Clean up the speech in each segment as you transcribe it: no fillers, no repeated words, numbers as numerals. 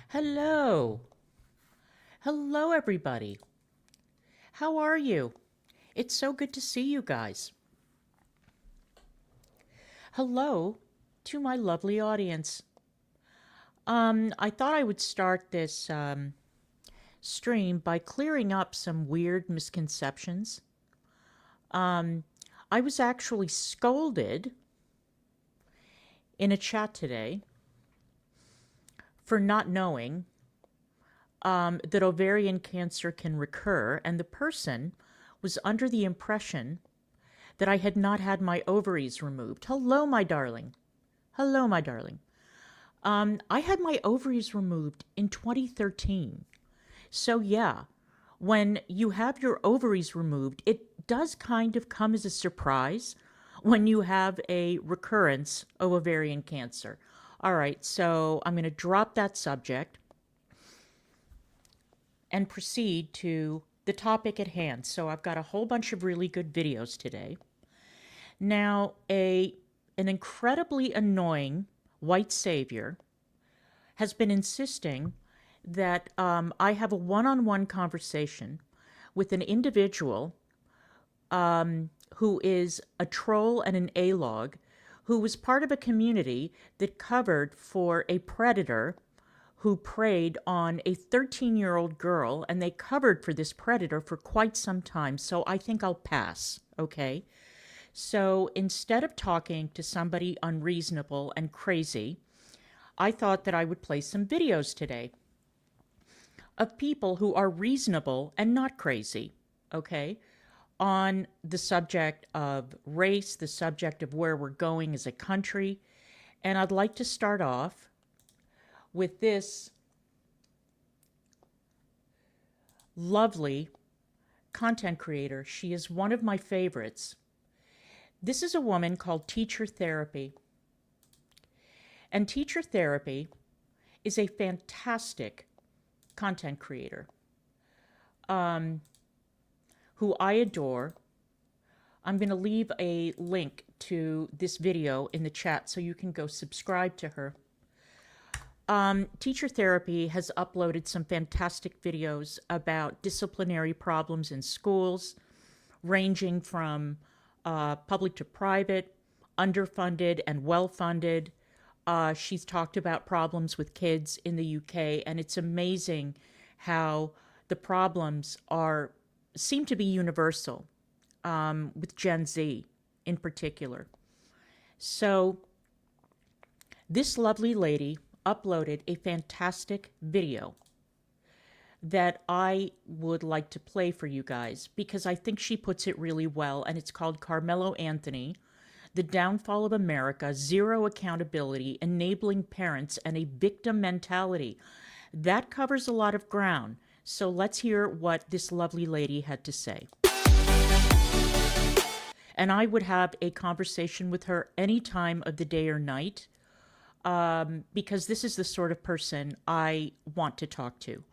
Hello. Hello, everybody. How are you? It's so good to see you guys. Hello to my lovely audience. I thought I would start this stream by clearing up some weird misconceptions. I was actually scolded in a chat today for not knowing that ovarian cancer can recur, and the person was under the impression that I had not had my ovaries removed. Hello, my darling. Hello, my darling. I had my ovaries removed in 2013. So, yeah, when you have your ovaries removed, it does kind of come as a surprise when you have a recurrence of ovarian cancer. All right, so I'm going to drop that subject and proceed to the topic at hand. So I've got a whole bunch of really good videos today. Now, an incredibly annoying white savior has been insisting that I have a one-on-one conversation with an individual who is a troll and an A-log, who was part of a community that covered for a predator who preyed on a 13-year-old girl, and they covered for this predator for quite some time, so I think I'll pass, okay? So instead of talking to somebody unreasonable and crazy, I thought that I would play some videos today of people who are reasonable and not crazy, okay? On the subject of race, the subject of where we're going as a country. And I'd like to start off with this lovely content creator. She is one of my favorites. This is a woman called Teacher Therapy. And Teacher Therapy is a fantastic content creator who I adore. I'm going to leave a link to this video in the chat so you can go subscribe to her. Teacher Therapy has uploaded some fantastic videos about disciplinary problems in schools, ranging from public to private, underfunded and well-funded. She's talked about problems with kids in the UK, and it's amazing how the problems seem to be universal, with Gen Z in particular. So this lovely lady uploaded a fantastic video that I would like to play for you guys because I think she puts it really well, and it's called Carmelo Anthony, The Downfall of America, Zero Accountability, Enabling Parents, and a Victim Mentality. That covers a lot of ground, so let's hear what this lovely lady had to say. And I would have a conversation with her any time of the day or night, because this is the sort of person I want to talk to.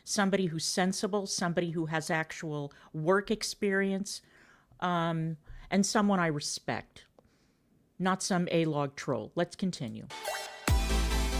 Somebody who's sensible, somebody who has actual work experience, and someone I respect. Not some A-log troll. Let's continue.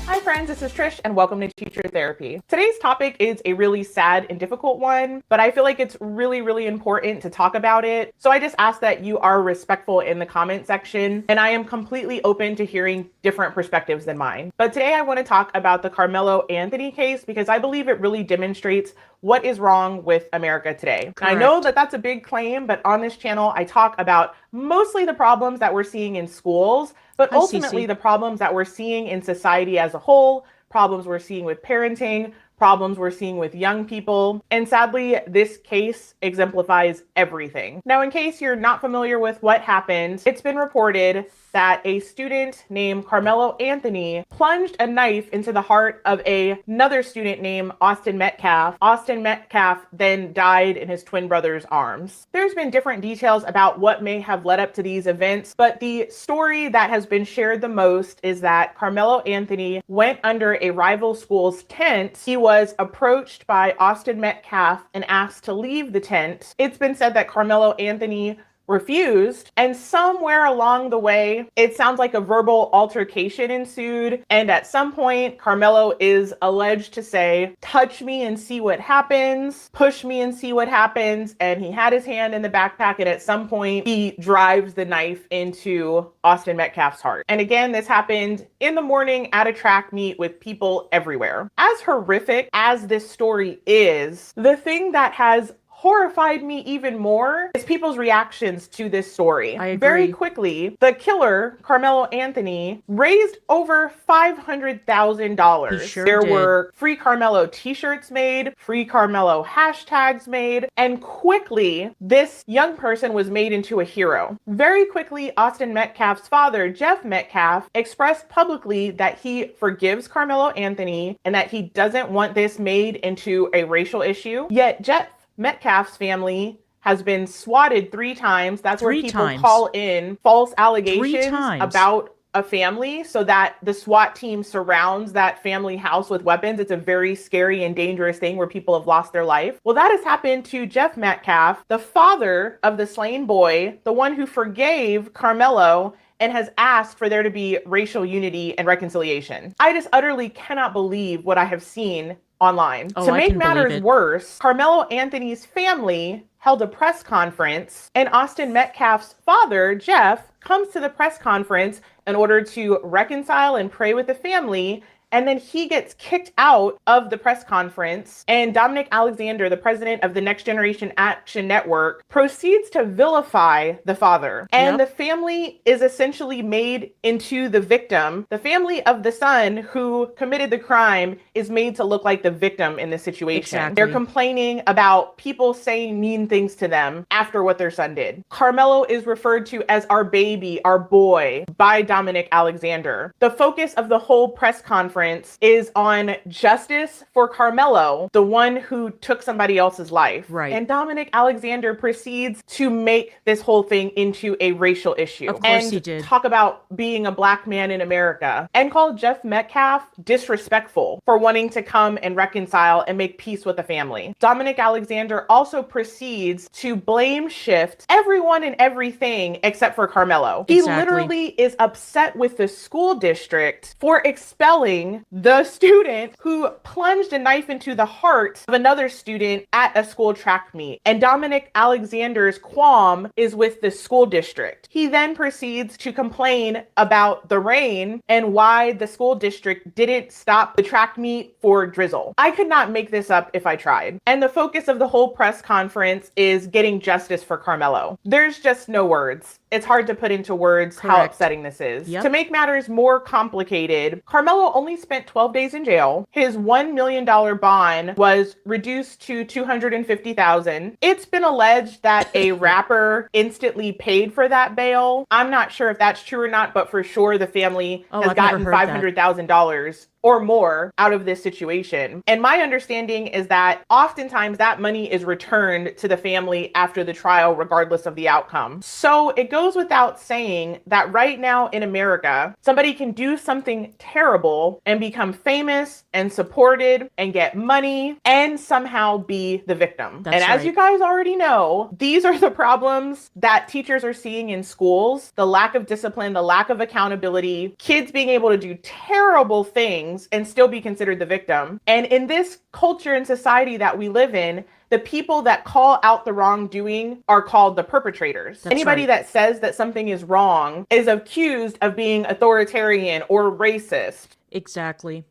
Hi friends, this is Trish and welcome to Teacher Therapy. Today's topic is a really sad and difficult one, but I feel like it's really important to talk about it. So I just ask that you are respectful in the comment section, and I am completely open to hearing different perspectives than mine. But today I want to talk about the Carmelo Anthony case because I believe it really demonstrates what is wrong with America today. I know that that's a big claim, but on this channel I talk about mostly the problems that we're seeing in schools, but ultimately the problems that we're seeing in society as a whole, problems we're seeing with parenting, problems we're seeing with young people. And sadly, this case exemplifies everything. Now, in case you're not familiar with what happened, it's been reported that a student named Carmelo Anthony plunged a knife into the heart of another student named Austin Metcalf. Austin Metcalf then died in his twin brother's arms. There's been different details about what may have led up to these events, but the story that has been shared the most is that Carmelo Anthony went under a rival school's tent. He was approached by Austin Metcalf and asked to leave the tent. It's been said that Carmelo Anthony refused. And somewhere along the way, it sounds like a verbal altercation ensued. And at some point, Carmelo is alleged to say, touch me and see what happens, push me and see what happens. And he had his hand in the backpack. And at some point, he drives the knife into Austin Metcalf's heart. And again, this happened in the morning at a track meet with people everywhere. As horrific as this story is, the thing that has horrified me even more is people's reactions to this story. I agree. Very quickly, the killer, Carmelo Anthony, raised over $500,000. He sure There did. were free Carmelo t-shirts made, free Carmelo hashtags made, and quickly, this young person was made into a hero. Very quickly, Austin Metcalf's father, Jeff Metcalf, expressed publicly that he forgives Carmelo Anthony and that he doesn't want this made into a racial issue. Yet Jeff Metcalf's family has been swatted 3 times. That's where people call in false allegations about a family so that the SWAT team surrounds that family house with weapons. It's a very scary and dangerous thing where people have lost their life. Well, that has happened to Jeff Metcalf, the father of the slain boy, the one who forgave Carmelo and has asked for there to be racial unity and reconciliation. I just utterly cannot believe what I have seen online. To make matters worse, Carmelo Anthony's family held a press conference, and Austin Metcalf's father, Jeff, comes to the press conference in order to reconcile and pray with the family. And then he gets kicked out of the press conference. And Dominic Alexander, the president of the Next Generation Action Network, proceeds to vilify the father. And the family is essentially made into the victim. The family of the son who committed the crime is made to look like the victim in this situation. Exactly. They're complaining about people saying mean things to them after what their son did. Carmelo is referred to as our baby, our boy, by Dominic Alexander. The focus of the whole press conference is on justice for Carmelo, the one who took somebody else's life. Right. And Dominic Alexander proceeds to make this whole thing into a racial issue. Of course he did. Talk about being a black man in America and called Jeff Metcalf disrespectful for wanting to come and reconcile and make peace with the family. Dominic Alexander also proceeds to blame shift everyone and everything except for Carmelo. He literally is upset with the school district for expelling the student who plunged a knife into the heart of another student at a school track meet. And Dominic Alexander's qualm is with the school district. He then proceeds to complain about the rain and why the school district didn't stop the track meet for drizzle. I could not make this up if I tried. And the focus of the whole press conference is getting justice for Carmelo. There's just no words. It's hard to put into words how upsetting this is. To make matters more complicated, Carmelo only spent 12 days in jail. His $1 million bond was reduced to $250,000. It's been alleged that a rapper instantly paid for that bail. I'm not sure if that's true or not, but for sure the family has gotten $500,000 or more out of this situation. And my understanding is that oftentimes that money is returned to the family after the trial, regardless of the outcome. So it goes without saying that right now in America, somebody can do something terrible and become famous and supported and get money and somehow be the victim. And as you guys already know, these are the problems that teachers are seeing in schools: the lack of discipline, the lack of accountability, kids being able to do terrible things and still be considered the victim. And in this culture and society that we live in, the people that call out the wrongdoing are called the perpetrators. Anybody that says that something is wrong is accused of being authoritarian or racist. Exactly.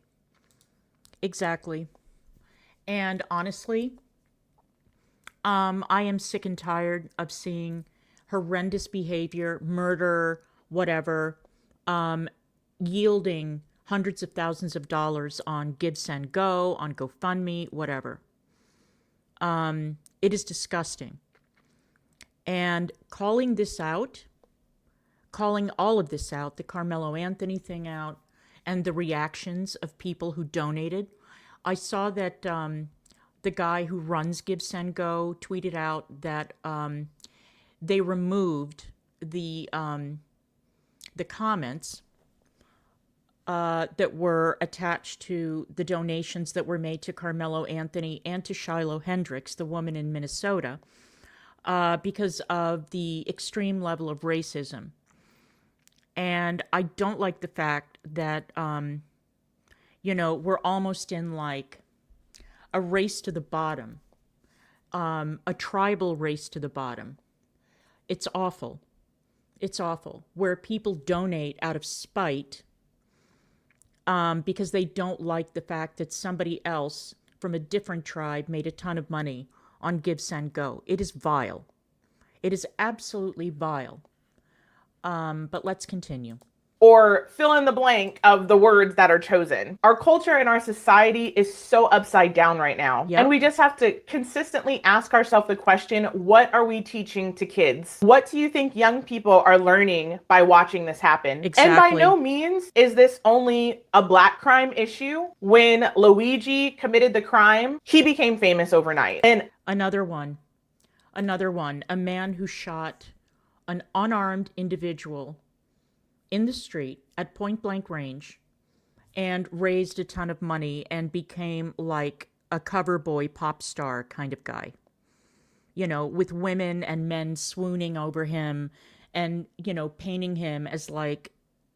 And honestly, I am sick and tired of seeing horrendous behavior, murder, whatever, yielding hundreds of thousands of dollars on Give, Send, Go, on GoFundMe, whatever. It is disgusting. And calling all of this out, the Carmelo Anthony thing out, and the reactions of people who donated. I saw that the guy who runs Give, Send, Go tweeted out that they removed the comments that were attached to the donations that were made to Carmelo Anthony and to Shiloh Hendricks, the woman in Minnesota, because of the extreme level of racism. And I don't like the fact that, we're almost in like a race to the bottom, a tribal race to the bottom. It's awful. It's awful. Where people donate out of spite because they don't like the fact that somebody else from a different tribe made a ton of money on Give, Send, Go. It is vile. It is absolutely vile. But let's continue. Or fill in the blank of the words that are chosen. Our culture and our society is so upside down right now. Yep. And we just have to consistently ask ourselves the question, what are we teaching to kids? What do you think young people are learning by watching this happen? Exactly. And by no means is this only a Black crime issue. When Luigi committed the crime, he became famous overnight. And another one, a man who shot an unarmed individual in the street at point blank range and raised a ton of money and became like a cover boy pop star kind of guy, with women and men swooning over him and, painting him as like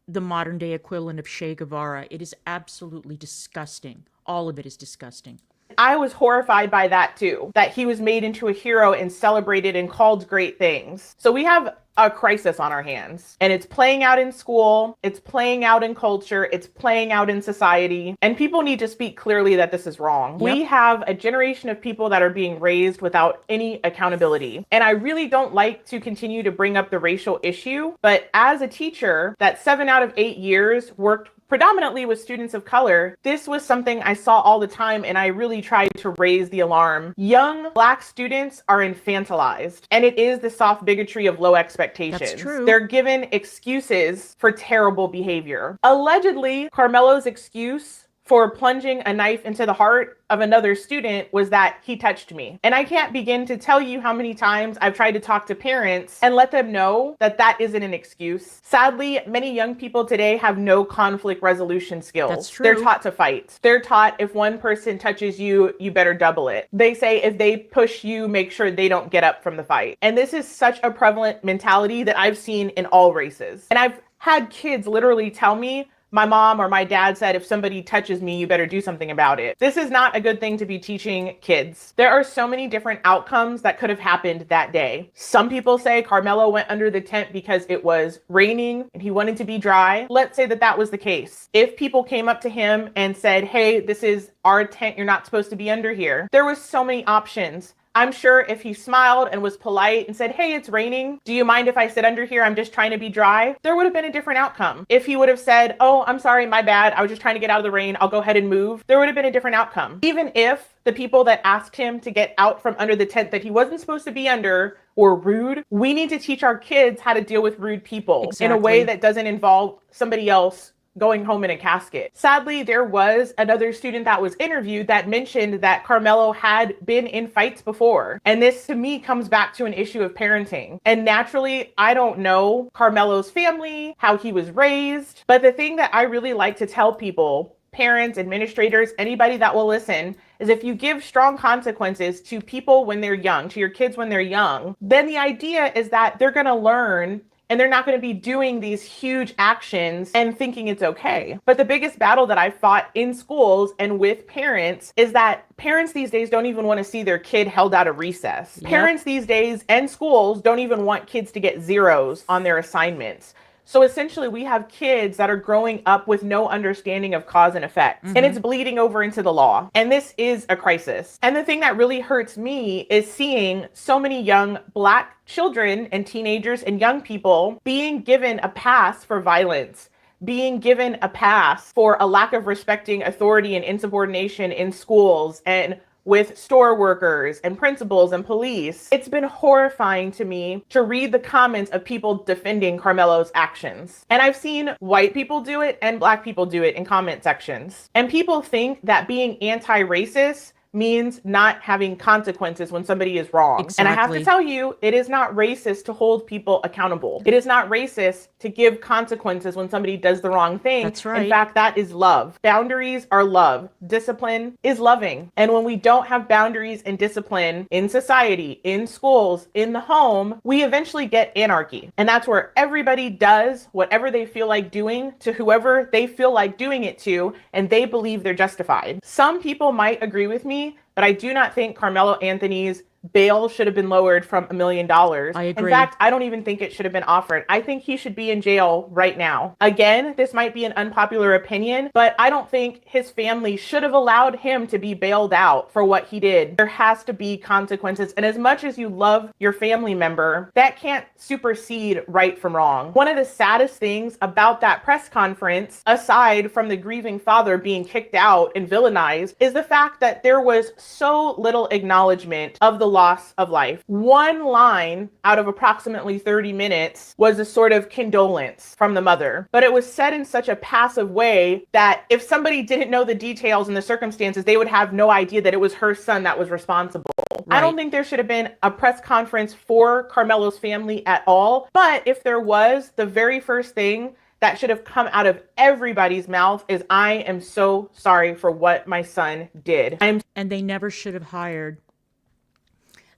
the modern day equivalent of Che Guevara. It is absolutely disgusting. All of it is disgusting. I was horrified by that too, that he was made into a hero and celebrated and called great things. So we have a crisis on our hands, and it's playing out in school, it's playing out in culture, it's playing out in society, and people need to speak clearly that this is wrong. Yep. We have a generation of people that are being raised without any accountability. And I really don't like to continue to bring up the racial issue, but as a teacher that 7 out of 8 years worked predominantly with students of color, this was something I saw all the time, and I really tried to raise the alarm. Young Black students are infantilized, and it is the soft bigotry of low expectations. That's true. They're given excuses for terrible behavior. Allegedly, Carmelo's excuse for plunging a knife into the heart of another student was that he touched me. And I can't begin to tell you how many times I've tried to talk to parents and let them know that that isn't an excuse. Sadly, many young people today have no conflict resolution skills. That's true. They're taught to fight. They're taught if one person touches you, you better double it. They say if they push you, make sure they don't get up from the fight. And this is such a prevalent mentality that I've seen in all races. And I've had kids literally tell me, my mom or my dad said, if somebody touches me, you better do something about it. This is not a good thing to be teaching kids. There are so many different outcomes that could have happened that day. Some people say Carmelo went under the tent because it was raining and he wanted to be dry. Let's say that that was the case. If people came up to him and said, hey, this is our tent, you're not supposed to be under here. There was so many options. I'm sure if he smiled and was polite and said, hey, it's raining, do you mind if I sit under here? I'm just trying to be dry. There would have been a different outcome. If he would have said, oh, I'm sorry, my bad, I was just trying to get out of the rain, I'll go ahead and move, there would have been a different outcome. Even if the people that asked him to get out from under the tent that he wasn't supposed to be under were rude, we need to teach our kids how to deal with rude people in a way that doesn't involve somebody else going home in a casket. Sadly, there was another student that was interviewed that mentioned that Carmelo had been in fights before. And this to me comes back to an issue of parenting. And naturally, I don't know Carmelo's family, how he was raised. But the thing that I really like to tell people, parents, administrators, anybody that will listen, is if you give strong consequences to people when they're young, to your kids when they're young, then the idea is that they're going to learn and they're not going to be doing these huge actions and thinking it's okay. But the biggest battle that I've fought in schools and with parents is that parents these days don't even want to see their kid held out of recess. Yep. Parents these days and schools don't even want kids to get zeros on their assignments. So essentially, we have kids that are growing up with no understanding of cause and effect, and it's bleeding over into the law. And this is a crisis. And the thing that really hurts me is seeing so many young Black children and teenagers and young people being given a pass for violence, being given a pass for a lack of respecting authority and insubordination in schools and with store workers and principals and police. It's been horrifying to me to read the comments of people defending Carmelo's actions. And I've seen white people do it and Black people do it in comment sections. And people think that being anti-racist means not having consequences when somebody is wrong. Exactly. And I have to tell you, it is not racist to hold people accountable. It is not racist to give consequences when somebody does the wrong thing. That's right. In fact, that is love. Boundaries are love. Discipline is loving. And when we don't have boundaries and discipline in society, in schools, in the home, we eventually get anarchy. And that's where everybody does whatever they feel like doing to whoever they feel like doing it to, and they believe they're justified. Some people might agree with me, but I do not think Carmelo Anthony's bail should have been lowered from $1 million. I agree. In fact, I don't even think it should have been offered. I think he should be in jail right now. Again, this might be an unpopular opinion, but I don't think his family should have allowed him to be bailed out for what he did. There has to be consequences. And as much as you love your family member, that can't supersede right from wrong. One of the saddest things about that press conference, aside from the grieving father being kicked out and villainized, is the fact that there was so little acknowledgement of the loss of life. One line out of approximately 30 minutes was a sort of condolence from the mother, but it was said in such a passive way that if somebody didn't know the details and the circumstances, they would have no idea that it was her son that was responsible. Right. I don't think there should have been a press conference for Carmelo's family at all, but if there was, the very first thing that should have come out of everybody's mouth is, I am so sorry for what my son did. And they never should have hired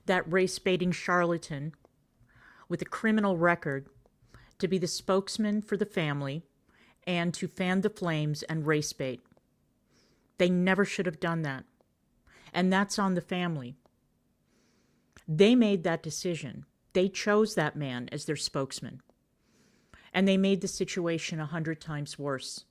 that race-baiting charlatan with a criminal record to be the spokesman for the family and to fan the flames and race bait. They never should have done that. And that's on the family. They made that decision. They chose that man as their spokesman. And they made the situation 100 times worse.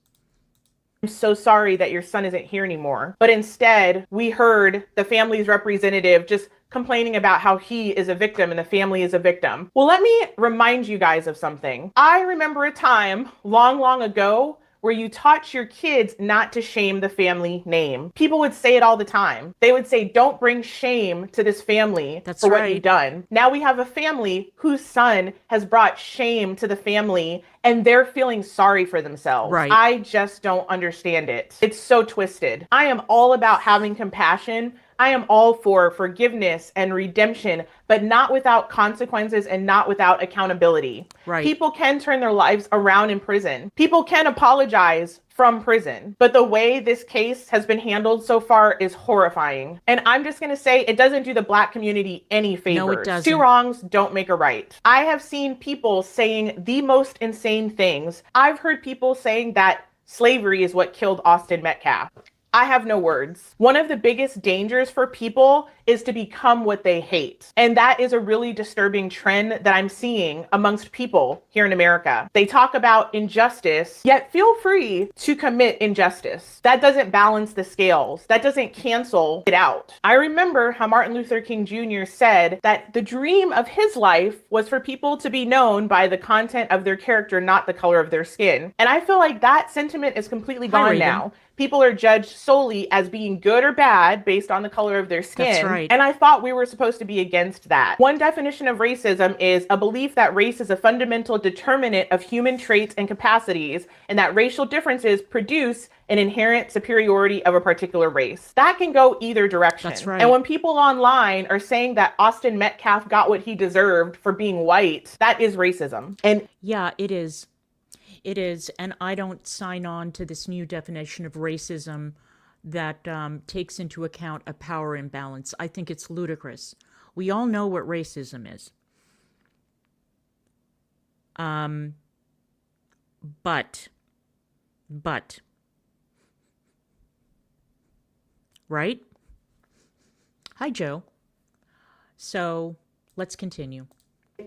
I'm so sorry that your son isn't here anymore. But instead, we heard the family's representative just complaining about how he is a victim and the family is a victim. Well, let me remind you guys of something. I remember a time long, long ago where you taught your kids not to shame the family name. People would say it all the time. They would say, don't bring shame to this family for what you've done. Now we have a family whose son has brought shame to the family and they're feeling sorry for themselves. Right. I just don't understand it. It's so twisted. I am all about having compassion. I am all for forgiveness and redemption, but not without consequences and not without accountability. Right. People can turn their lives around in prison. People can apologize from prison, but the way this case has been handled so far is horrifying. And I'm just going to say it doesn't do the Black community any favors. No, it doesn't. Two wrongs don't make a right. I have seen people saying the most insane things. I've heard people saying that slavery is what killed Austin Metcalf. I have no words. One of the biggest dangers for people is to become what they hate. And that is a really disturbing trend that I'm seeing amongst people here in America. They talk about injustice, yet feel free to commit injustice. That doesn't balance the scales. That doesn't cancel it out. I remember how Martin Luther King Jr. said that the dream of his life was for people to be known by the content of their character, not the color of their skin. And I feel like that sentiment is completely gone now. People are judged solely as being good or bad based on the color of their skin. That's right. And I thought we were supposed to be against that. One definition of racism is a belief that race is a fundamental determinant of human traits and capacities, and that racial differences produce an inherent superiority of a particular race. That can go either direction. That's right. And when people online are saying that Austin Metcalf got what he deserved for being white, that is racism. And yeah, it is. It is, and I don't sign on to this new definition of racism that takes into account a power imbalance. I think it's ludicrous. We all know what racism is. But, right? Hi, Joe. So let's continue.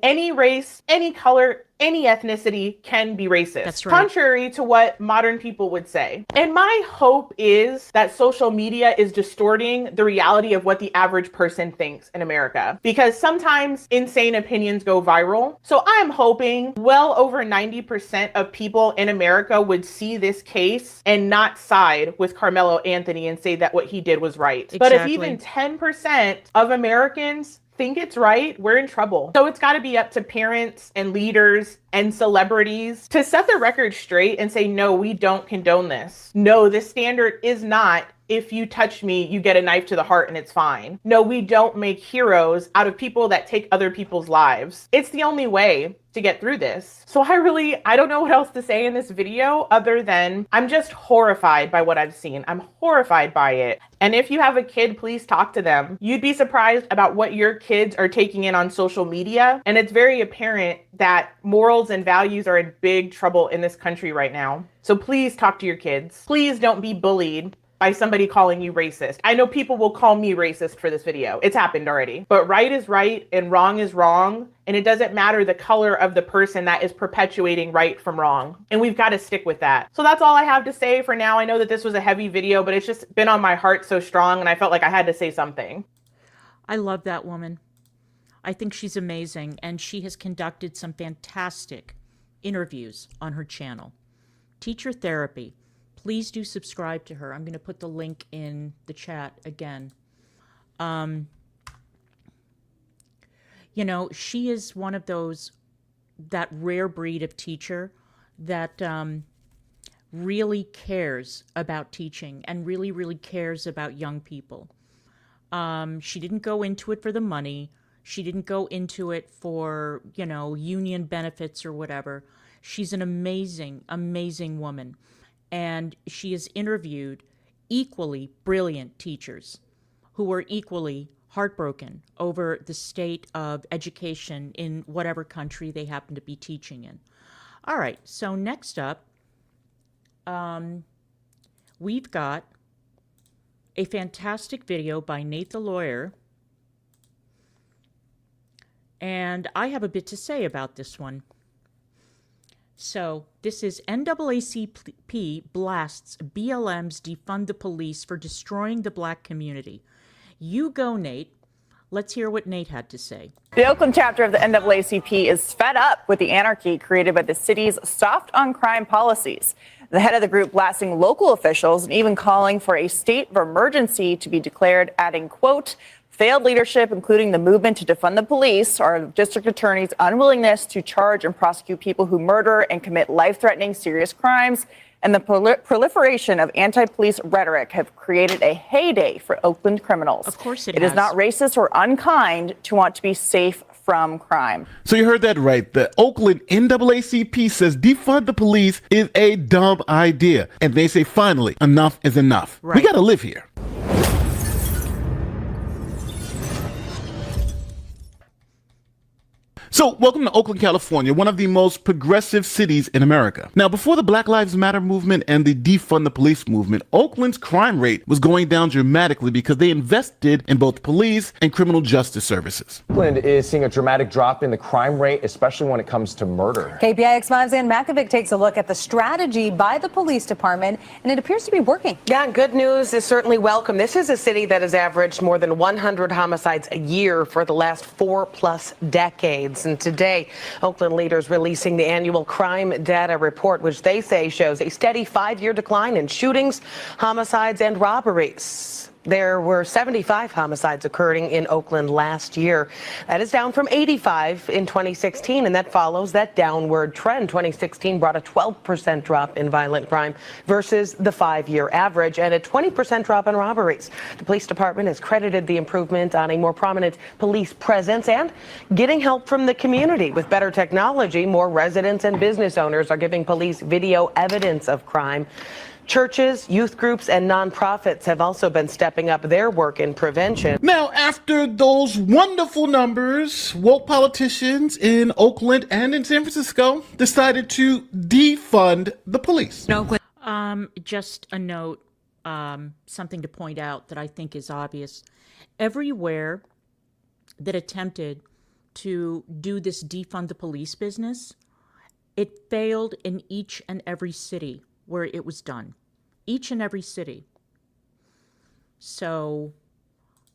Any race, any color, any ethnicity can be racist. That's right. Contrary to what modern people would say. And my hope is that social media is distorting the reality of what the average person thinks in America, because sometimes insane opinions go viral. So I'm hoping well over 90% of people in America would see this case and not side with Carmelo Anthony and say that what he did was right. Exactly. But if even 10% of Americans think it's right, we're in trouble. So it's got to be up to parents and leaders and celebrities to set the record straight and say, no, we don't condone this. No, this standard is not if you touch me, you get a knife to the heart and it's fine. No, we don't make heroes out of people that take other people's lives. It's the only way to get through this. So I don't know what else to say in this video other than I'm just horrified by what I've seen. I'm horrified by it. And if you have a kid, please talk to them. You'd be surprised about what your kids are taking in on social media. And it's very apparent that morals and values are in big trouble in this country right now. So please talk to your kids. Please don't be bullied by somebody calling you racist. I know people will call me racist for this video. It's happened already. But right is right and wrong is wrong. And it doesn't matter the color of the person that is perpetuating right from wrong. And we've got to stick with that. So that's all I have to say for now. I know that this was a heavy video, but it's just been on my heart so strong and I felt like I had to say something. I love that woman. I think she's amazing, and she has conducted some fantastic interviews on her channel. Teacher Therapy. Please do subscribe to her. I'm going to put the link in the chat again. You know, she is one of that rare breed of teacher that really cares about teaching and really, really cares about young people. She didn't go into it for the money. She didn't go into it for, union benefits or whatever. She's an amazing, amazing woman. And she has interviewed equally brilliant teachers who were equally heartbroken over the state of education in whatever country they happen to be teaching in. All right, so next up, we've got a fantastic video by Nate the Lawyer. And I have a bit to say about this one. So this is NAACP blasts BLM's defund the police for destroying the black community. You go, Nate. Let's hear what Nate had to say. The Oakland chapter of the NAACP is fed up with the anarchy created by the city's soft on crime policies. The head of the group blasting local officials and even calling for a state of emergency to be declared, adding, quote, failed leadership, including the movement to defund the police, our district attorney's unwillingness to charge and prosecute people who murder and commit life-threatening serious crimes, and the proliferation of anti-police rhetoric have created a heyday for Oakland criminals. Of course it is not racist or unkind to want to be safe from crime. So you heard that right. The Oakland NAACP says defund the police is a dumb idea. And they say, finally, enough is enough. Right. We got to live here. So, welcome to Oakland, California, one of the most progressive cities in America. Now, before the Black Lives Matter movement and the defund the police movement, Oakland's crime rate was going down dramatically because they invested in both police and criminal justice services. Oakland is seeing a dramatic drop in the crime rate, especially when it comes to murder. KPIX5's Ann Makovic takes a look at the strategy by the police department, and it appears to be working. Yeah, good news is certainly welcome. This is a city that has averaged more than 100 homicides a year for the last 4+ decades. And today, Oakland leaders releasing the annual crime data report, which they say shows a steady 5-year decline in shootings, homicides, and robberies. There were 75 homicides occurring in Oakland last year. That is down from 85 in 2016, and that follows that downward trend. 2016 brought a 12% drop in violent crime versus the 5-year average, and a 20% drop in robberies. The police department has credited the improvement on a more prominent police presence and getting help from the community. With better technology, more residents and business owners are giving police video evidence of crime. Churches, youth groups, and nonprofits have also been stepping up their work in prevention. Now, after those wonderful numbers, woke politicians in Oakland and in San Francisco decided to defund the police. Just a note, something to point out that I think is obvious. Everywhere that attempted to do this defund the police business, it failed in each and every city where it was done. Each and every city. So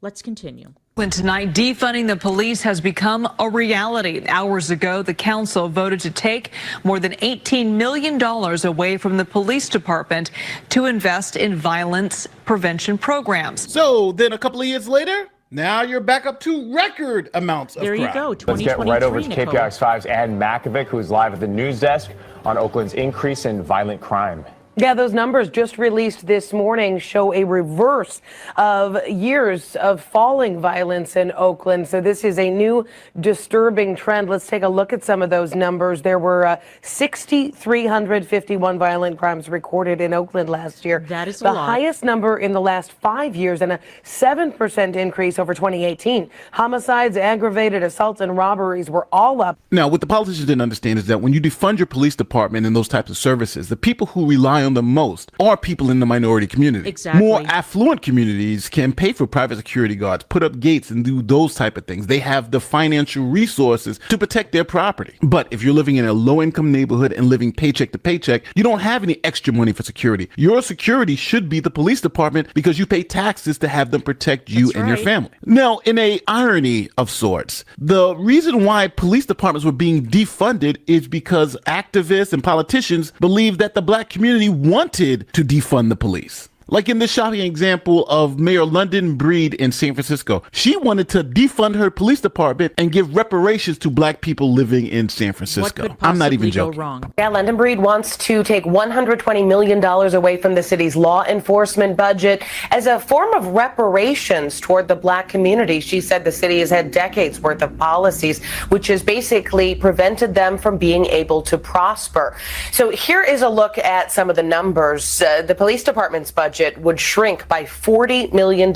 let's continue. Tonight, defunding the police has become a reality. Hours ago, the council voted to take more than $18 million away from the police department to invest in violence prevention programs. So then a couple of years later, now you're back up to record amounts of crime. There you go, 2023, Let's get right over to Nicole. KPIX5's Ann Makovic, who is live at the news desk on Oakland's increase in violent crime. Yeah, those numbers just released this morning show a reverse of years of falling violence in Oakland. So this is a new disturbing trend. Let's take a look at some of those numbers. There were 6,351 violent crimes recorded in Oakland last year. That is a the lot. highest number in the last 5 years and a 7% increase over 2018. Homicides, aggravated assaults, and robberies were all up. Now, what the politicians didn't understand is that when you defund your police department and those types of services, the people who rely on them most are people in the minority community. Exactly. More affluent communities can pay for private security guards, put up gates, and do those type of things. They have the financial resources to protect their property. But if you're living in a low-income neighborhood and living paycheck to paycheck, you don't have any extra money for security. Your security should be the police department because you pay taxes to have them protect you That's and your right. family. Now, in a irony of sorts, the reason why police departments were being defunded is because activists and politicians believed that the black community wanted to defund the police. Like in this shocking example of Mayor London Breed in San Francisco. She wanted to defund her police department and give reparations to black people living in San Francisco. What could I'm not even possibly go joking. wrong? Yeah, London Breed wants to take $120 million away from the city's law enforcement budget as a form of reparations toward the black community. She said the city has had decades worth of policies, which has basically prevented them from being able to prosper. So here is a look at some of the numbers. The police department's budget would shrink by $40 million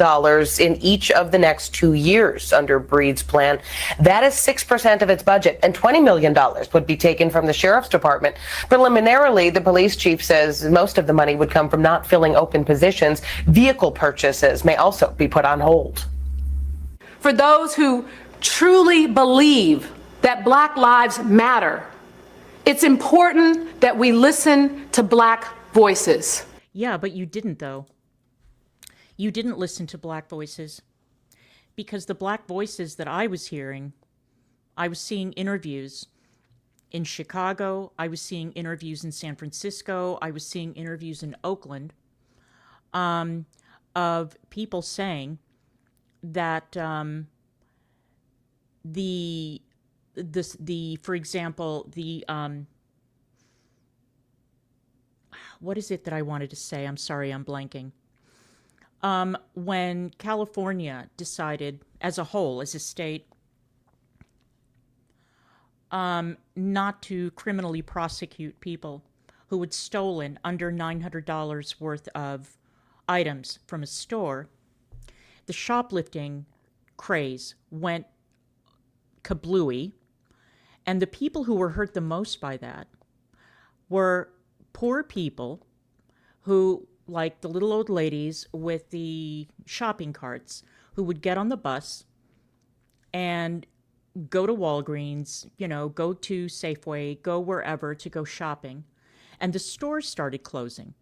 in each of the next 2 years under Breed's plan. That is 6% of its budget, and $20 million would be taken from the sheriff's department. Preliminarily, the police chief says most of the money would come from not filling open positions. Vehicle purchases may also be put on hold. For those who truly believe that Black lives matter, it's important that we listen to Black voices. Yeah, but you didn't, though. You didn't listen to black voices. Because the black voices that I was hearing, I was seeing interviews in Chicago, I was seeing interviews in San Francisco, I was seeing interviews in Oakland, of people saying that for example, what is it that I wanted to say? I'm sorry, I'm blanking. When California decided as a whole, as a state, not to criminally prosecute people who had stolen under $900 worth of items from a store, the shoplifting craze went kablooey, and the people who were hurt the most by that were poor people who, like the little old ladies with the shopping carts, who would get on the bus and go to Walgreens, go to Safeway, go wherever to go shopping. And the stores started closing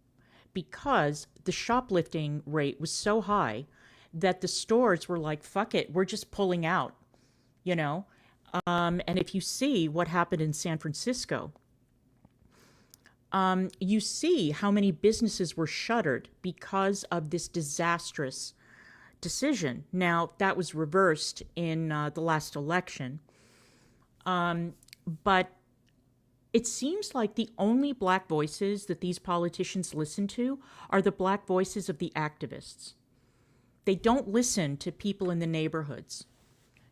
because the shoplifting rate was so high that the stores were like, fuck it, we're just pulling out, And if you see what happened in San Francisco, you see how many businesses were shuttered because of this disastrous decision. Now, that was reversed in the last election. But it seems like the only black voices that these politicians listen to are the black voices of the activists. They don't listen to people in the neighborhoods,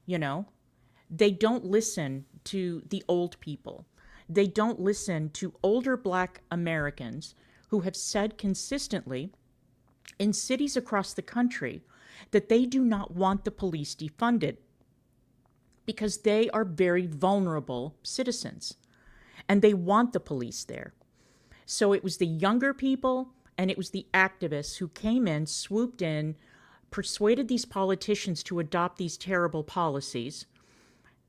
They don't listen to the old people. They don't listen to older black Americans who have said consistently in cities across the country that they do not want the police defunded because they are very vulnerable citizens and they want the police there. So it was the younger people and it was the activists who came in, swooped in, persuaded these politicians to adopt these terrible policies.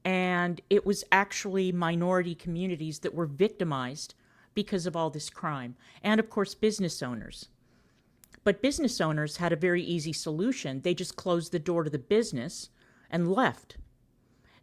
And it was actually minority communities that were victimized because of all this crime. And of course, business owners. But business owners had a very easy solution. They just closed the door to the business and left.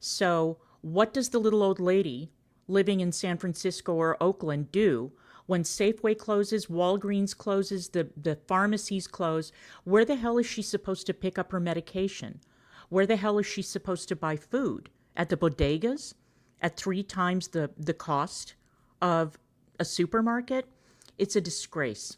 So what does the little old lady living in San Francisco or Oakland do when Safeway closes, Walgreens closes, the pharmacies close? Where the hell is she supposed to pick up her medication? Where the hell is she supposed to buy food? At the bodegas at 3 times the cost of a supermarket? It's a disgrace.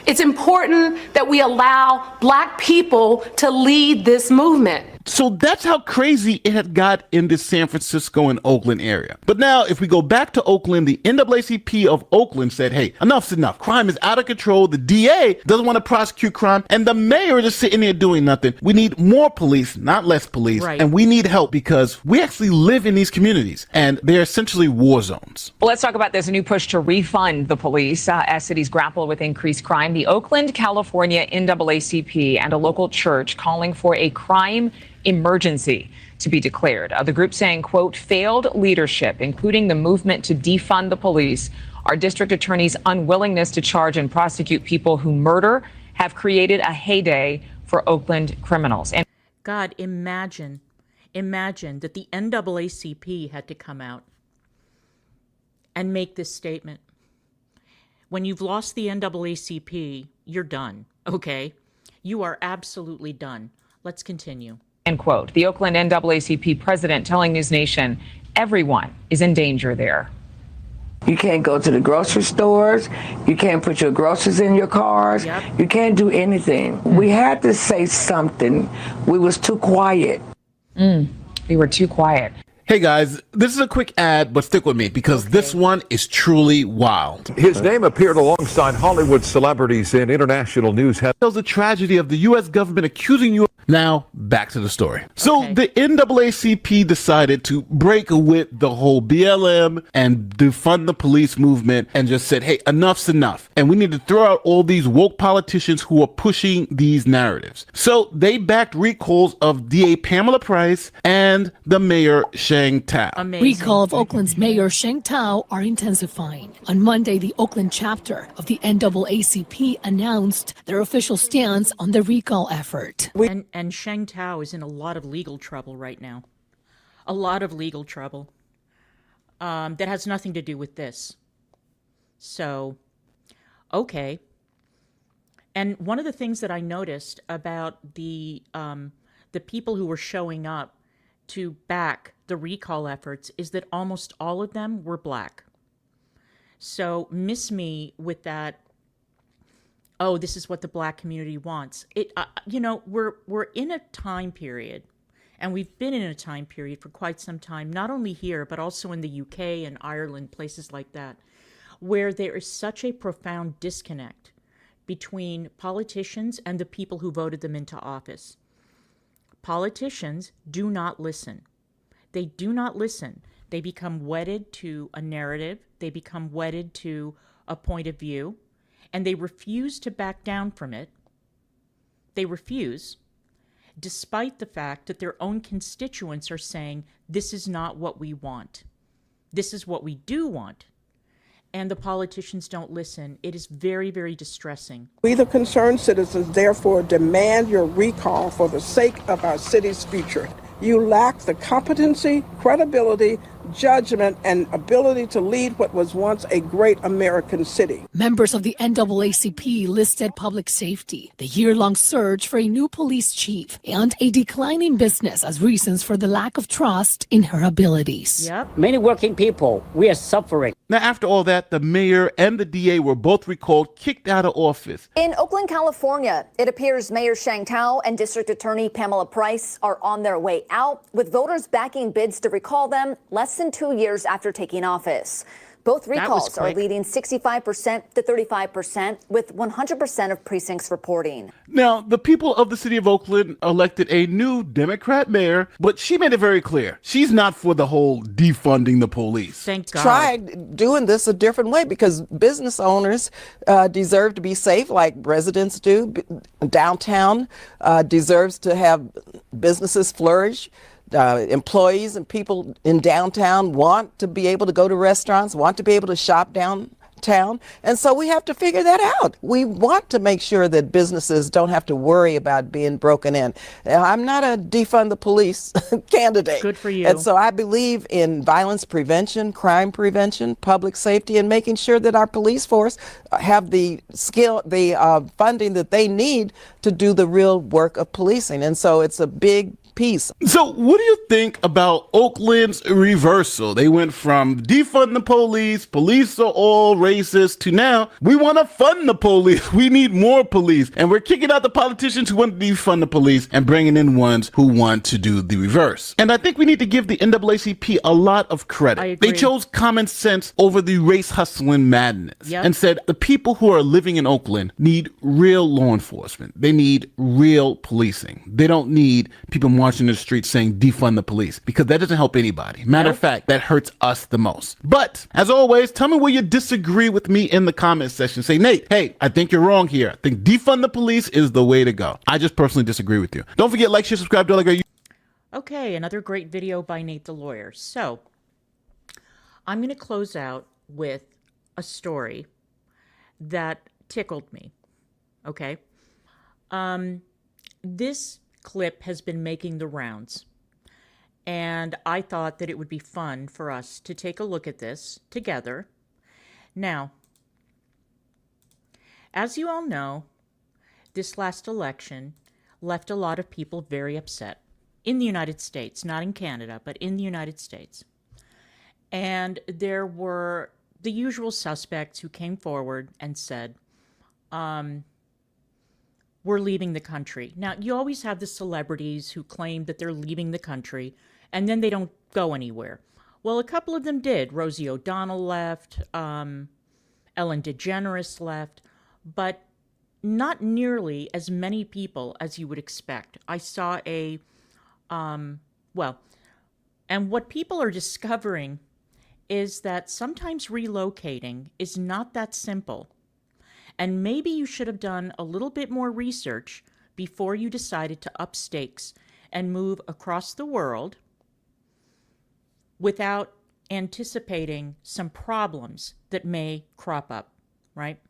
It's important that we allow Black people to lead this movement. So that's how crazy it had got in the San Francisco and Oakland area. But now, if we go back to Oakland, the NAACP of Oakland said, hey, enough's enough. Crime is out of control. The DA doesn't want to prosecute crime, and the mayor is just sitting there doing nothing. We need more police, not less police, right. And we need help because we actually live in these communities, and they're essentially war zones. Well, let's talk about this new push to refund the police as cities grapple with increased crime. The Oakland, California NAACP and a local church calling for a crime emergency to be declared. The group saying, quote, failed leadership, including the movement to defund the police, our district attorney's unwillingness to charge and prosecute people who murder, have created a heyday for Oakland criminals. And God, imagine that the NAACP had to come out and make this statement. When you've lost the NAACP, you're done, okay? You are absolutely done. Let's continue. End quote. The Oakland NAACP president telling News Nation, everyone is in danger there. You can't go to the grocery stores. You can't put your groceries in your cars. Yep. You can't do anything. We had to say something. We was too quiet. We were too quiet. Hey guys, this is a quick ad, but stick with me because this one is truly wild. His name appeared alongside Hollywood celebrities in international news. Tells the tragedy of the U.S. government accusing you. Now, back to the story. So the NAACP decided to break with the whole BLM and defund the police movement and just said, hey, enough's enough. And we need to throw out all these woke politicians who are pushing these narratives. So they backed recalls of DA Pamela Price and the mayor, Sheng Tao. Amazing. Recall of Oakland's mayor Sheng Tao are intensifying. On Monday, the Oakland chapter of the NAACP announced their official stance on the recall effort. And Sheng Tao is in a lot of legal trouble right now. A lot of legal trouble. That has nothing to do with this. So, okay. And one of the things that I noticed about the people who were showing up to back the recall efforts is that almost all of them were Black. So miss me with that, oh, this is what the Black community wants. We're in a time period, and we've been in a time period for quite some time, not only here, but also in the UK and Ireland, places like that, where there is such a profound disconnect between politicians and the people who voted them into office. Politicians do not listen. They do not listen. They become wedded to a narrative. They become wedded to a point of view, and they refuse to back down from it. They refuse, despite the fact that their own constituents are saying, this is not what we want. This is what we do want. And the politicians don't listen. It is very, very distressing. We, the concerned citizens, therefore demand your recall for the sake of our city's future. You lack the competency, credibility, judgment, and ability to lead what was once a great American city. Members of the NAACP listed public safety, the year-long surge for a new police chief, and a declining business as reasons for the lack of trust in her abilities. Yep. Many working people, we are suffering. Now, after all that, the mayor and the DA were both recalled, kicked out of office. In Oakland, California, it appears Mayor Sheng Tao and District Attorney Pamela Price are on their way out, with voters backing bids to recall them less than 2 years after taking office. Both recalls are leading 65% to 35%, with 100% of precincts reporting. Now, the people of the city of Oakland elected a new Democrat mayor, but she made it very clear she's not for the whole defunding the police. Thank God. Try doing this a different way, because business owners deserve to be safe like residents do. Downtown deserves to have businesses flourish. Employees and people in downtown want to be able to go to restaurants, want to be able to shop downtown. And so we have to figure that out. We want to make sure that businesses don't have to worry about being broken in. I'm not a defund the police candidate. Good for you. And so I believe in violence prevention, crime prevention, public safety, and making sure that our police force have the skill, the funding that they need to do the real work of policing. And so it's a big Peace. So what do you think about Oakland's reversal? They went from defund the police, police are all racist, to now we want to fund the police. We need more police. And we're kicking out the politicians who want to defund the police and bringing in ones who want to do the reverse. And I think we need to give the NAACP a lot of credit. I agree. They chose common sense over the race hustling madness Yep. and said the people who are living in Oakland need real law enforcement. They need real policing. They don't need people marching in the streets saying defund the police, because that doesn't help anybody. Matter of fact, that hurts us the most. But as always, tell me where you disagree with me in the comment section. Say, Nate, hey, I think you're wrong here. I think defund the police is the way to go. I just personally disagree with you. Don't forget, like, share, subscribe, do all that. Okay, another great video by Nate the Lawyer. So, I'm going to close out with a story that tickled me. Okay? This clip has been making the rounds, and I thought that it would be fun for us to take a look at this together. Now, as you all know, this last election left a lot of people very upset in the United States, not in Canada, but in the United States. And there were the usual suspects who came forward and said, we're leaving the country. Now, you always have the celebrities who claim that they're leaving the country, and then they don't go anywhere. Well, a couple of them did. Rosie O'Donnell left, Ellen DeGeneres left, but not nearly as many people as you would expect. I saw and what people are discovering is that sometimes relocating is not that simple. And maybe you should have done a little bit more research before you decided to up stakes and move across the world without anticipating some problems that may crop up, right?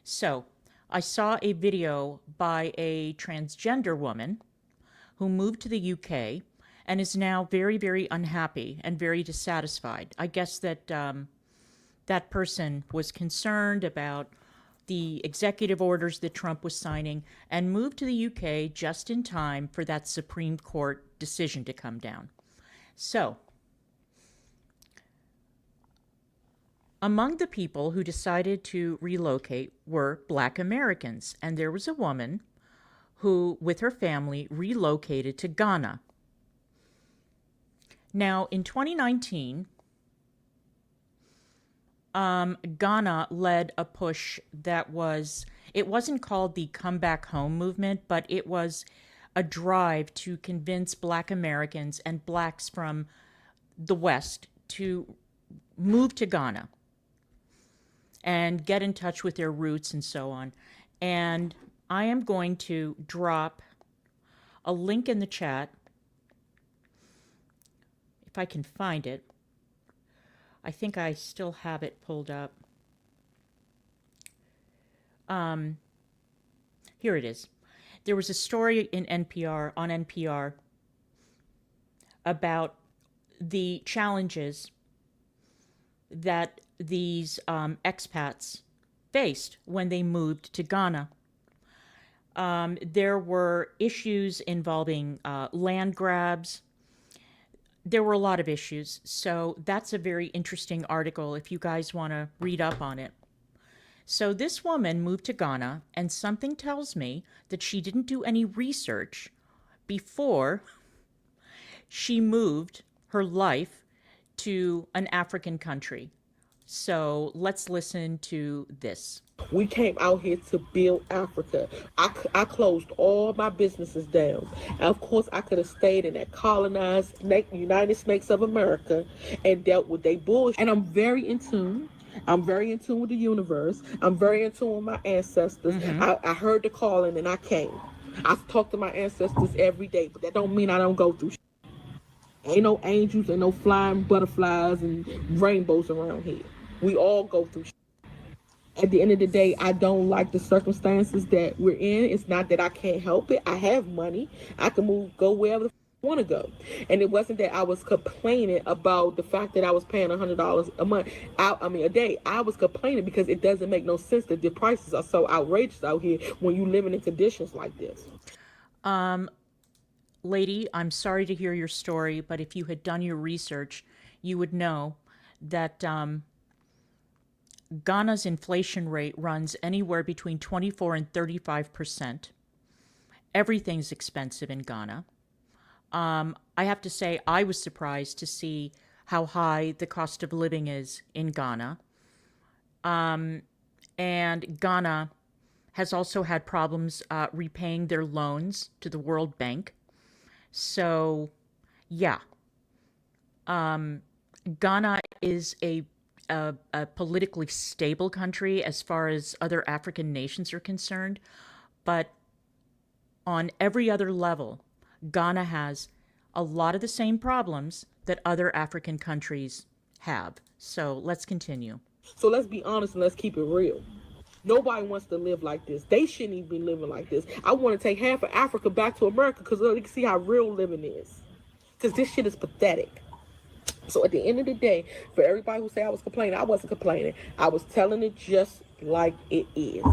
So, I saw a video by a transgender woman who moved to the UK and is now very, very unhappy and very dissatisfied. I guess that that person was concerned about the executive orders that Trump was signing and moved to the UK just in time for that Supreme Court decision to come down. So, among the people who decided to relocate were Black Americans, and there was a woman who, with her family, relocated to Ghana. Now, in 2019, Ghana led a push that it wasn't called the Come Back Home movement, but it was a drive to convince Black Americans and Blacks from the West to move to Ghana and get in touch with their roots and so on. And I am going to drop a link in the chat, if I can find it. I think I still have it pulled up. Here it is. There was a story on NPR about the challenges that these expats faced when they moved to Ghana. There were issues involving land grabs. There were a lot of issues, so that's a very interesting article if you guys want to read up on it. So this woman moved to Ghana, and something tells me that she didn't do any research before she moved her life to an African country. So let's listen to this. We came out here to build Africa. I closed all my businesses down. And of course, I could have stayed in that colonized United States of America and dealt with their bullshit. And I'm very in tune. I'm very in tune with the universe. I'm very in tune with my ancestors. I heard the calling and I came. I talk to my ancestors every day, but that don't mean I don't go through shit. Ain't no angels, ain't no flying butterflies and rainbows around here. We all go through shit. At the end of the day, I don't like the circumstances that we're in. It's not that I can't help it. I have money. I can move, go wherever I want to go. And it wasn't that I was complaining about the fact that I was paying $100 a month. A day. I was complaining because it doesn't make no sense that the prices are so outrageous out here when you're living in conditions like this. lady, I'm sorry to hear your story, but if you had done your research, you would know that Ghana's inflation rate runs anywhere between 24 and 35%. Everything's expensive in Ghana. I have to say, I was surprised to see how high the cost of living is in Ghana. And Ghana has also had problems repaying their loans to the World Bank. So, yeah. Ghana is a politically stable country as far as other African nations are concerned, but on every other level, Ghana has a lot of the same problems that other African countries have. So let's continue. So let's be honest and let's keep it real. Nobody wants to live like this. They shouldn't even be living like this. I want to take half of Africa back to America because they can see how real living is. Because this shit is pathetic. So at the end of the day, for everybody who say I was complaining, I wasn't complaining. I was telling it just like it is.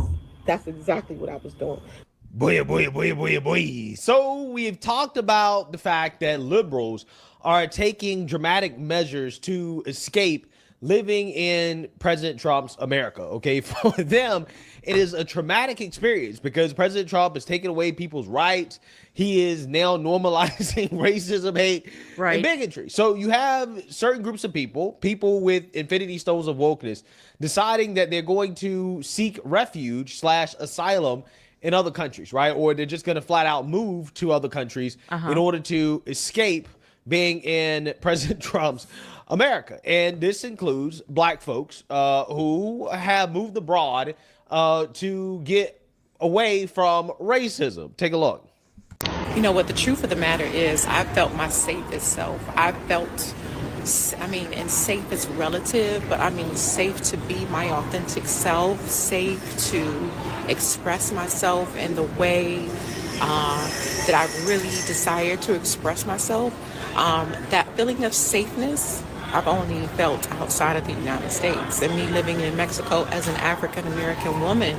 That's exactly what I was doing. Boy. So we've talked about the fact that liberals are taking dramatic measures to escape living in President Trump's America. Okay, for them, it is a traumatic experience because President Trump is taking away people's rights. He is now normalizing racism, hate, and bigotry. So you have certain groups of people with infinity stones of wokeness, deciding that they're going to seek refuge / asylum in other countries, right? Or they're just going to flat out move to other countries in order to escape being in President Trump's America. And this includes black folks who have moved abroad to get away from racism. Take a look. You know what, the truth of the matter is, I felt my safest self. I felt, and safe is relative, but safe to be my authentic self, safe to express myself in the way that I really desire to express myself. That feeling of safeness, I've only felt outside of the United States. And me living in Mexico as an African American woman,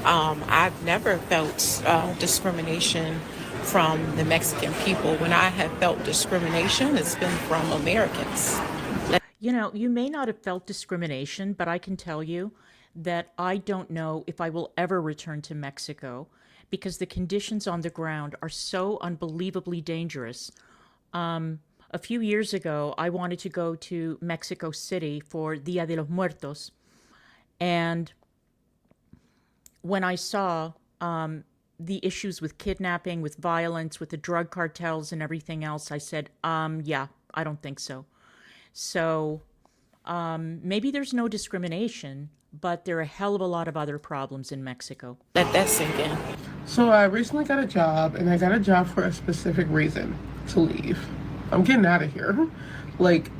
I've never felt discrimination from the Mexican people. When I have felt discrimination, it's been from Americans. You know, you may not have felt discrimination, but I can tell you that I don't know if I will ever return to Mexico because the conditions on the ground are so unbelievably dangerous. A few years ago, I wanted to go to Mexico City for Dia de los Muertos. And when I saw the issues with kidnapping, with violence, with the drug cartels and everything else, I said, yeah, I don't think so. So maybe there's no discrimination, but there are a hell of a lot of other problems in Mexico. Let that sink in. So I recently got a job, and I got a job for a specific reason, to leave. I'm getting out of here. Like,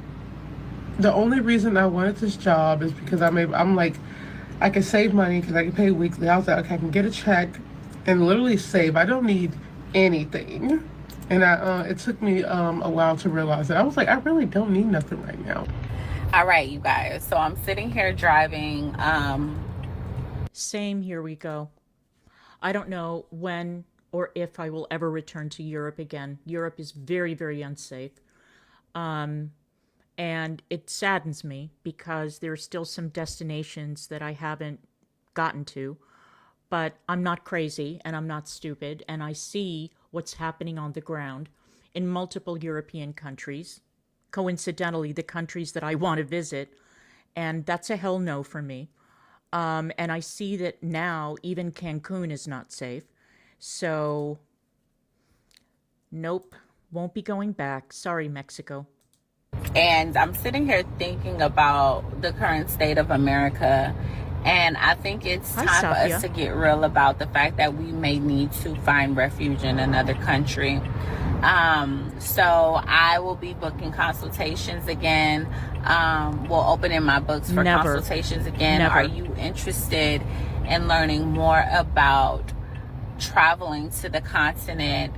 the only reason I wanted this job is because I'm like, I can save money because I can pay weekly. I was like, okay, I can get a check and literally save. I don't need anything. And it took me a while to realize that. I was like, I really don't need nothing right now. All right, you guys. So I'm sitting here driving. Same, here we go. I don't know when or if I will ever return to Europe again. Europe is very, very unsafe. And it saddens me because there are still some destinations that I haven't gotten to. But I'm not crazy and I'm not stupid. And I see what's happening on the ground in multiple European countries. Coincidentally, the countries that I want to visit. And that's a hell no for me. And I see that now even Cancun is not safe. So, nope, won't be going back. Sorry, Mexico. And I'm sitting here thinking about the current state of America. And I think it's time for us to get real about the fact that we may need to find refuge in another country. So I will be booking consultations again. We'll open in my books for consultations again. Are you interested in learning more about traveling to the continent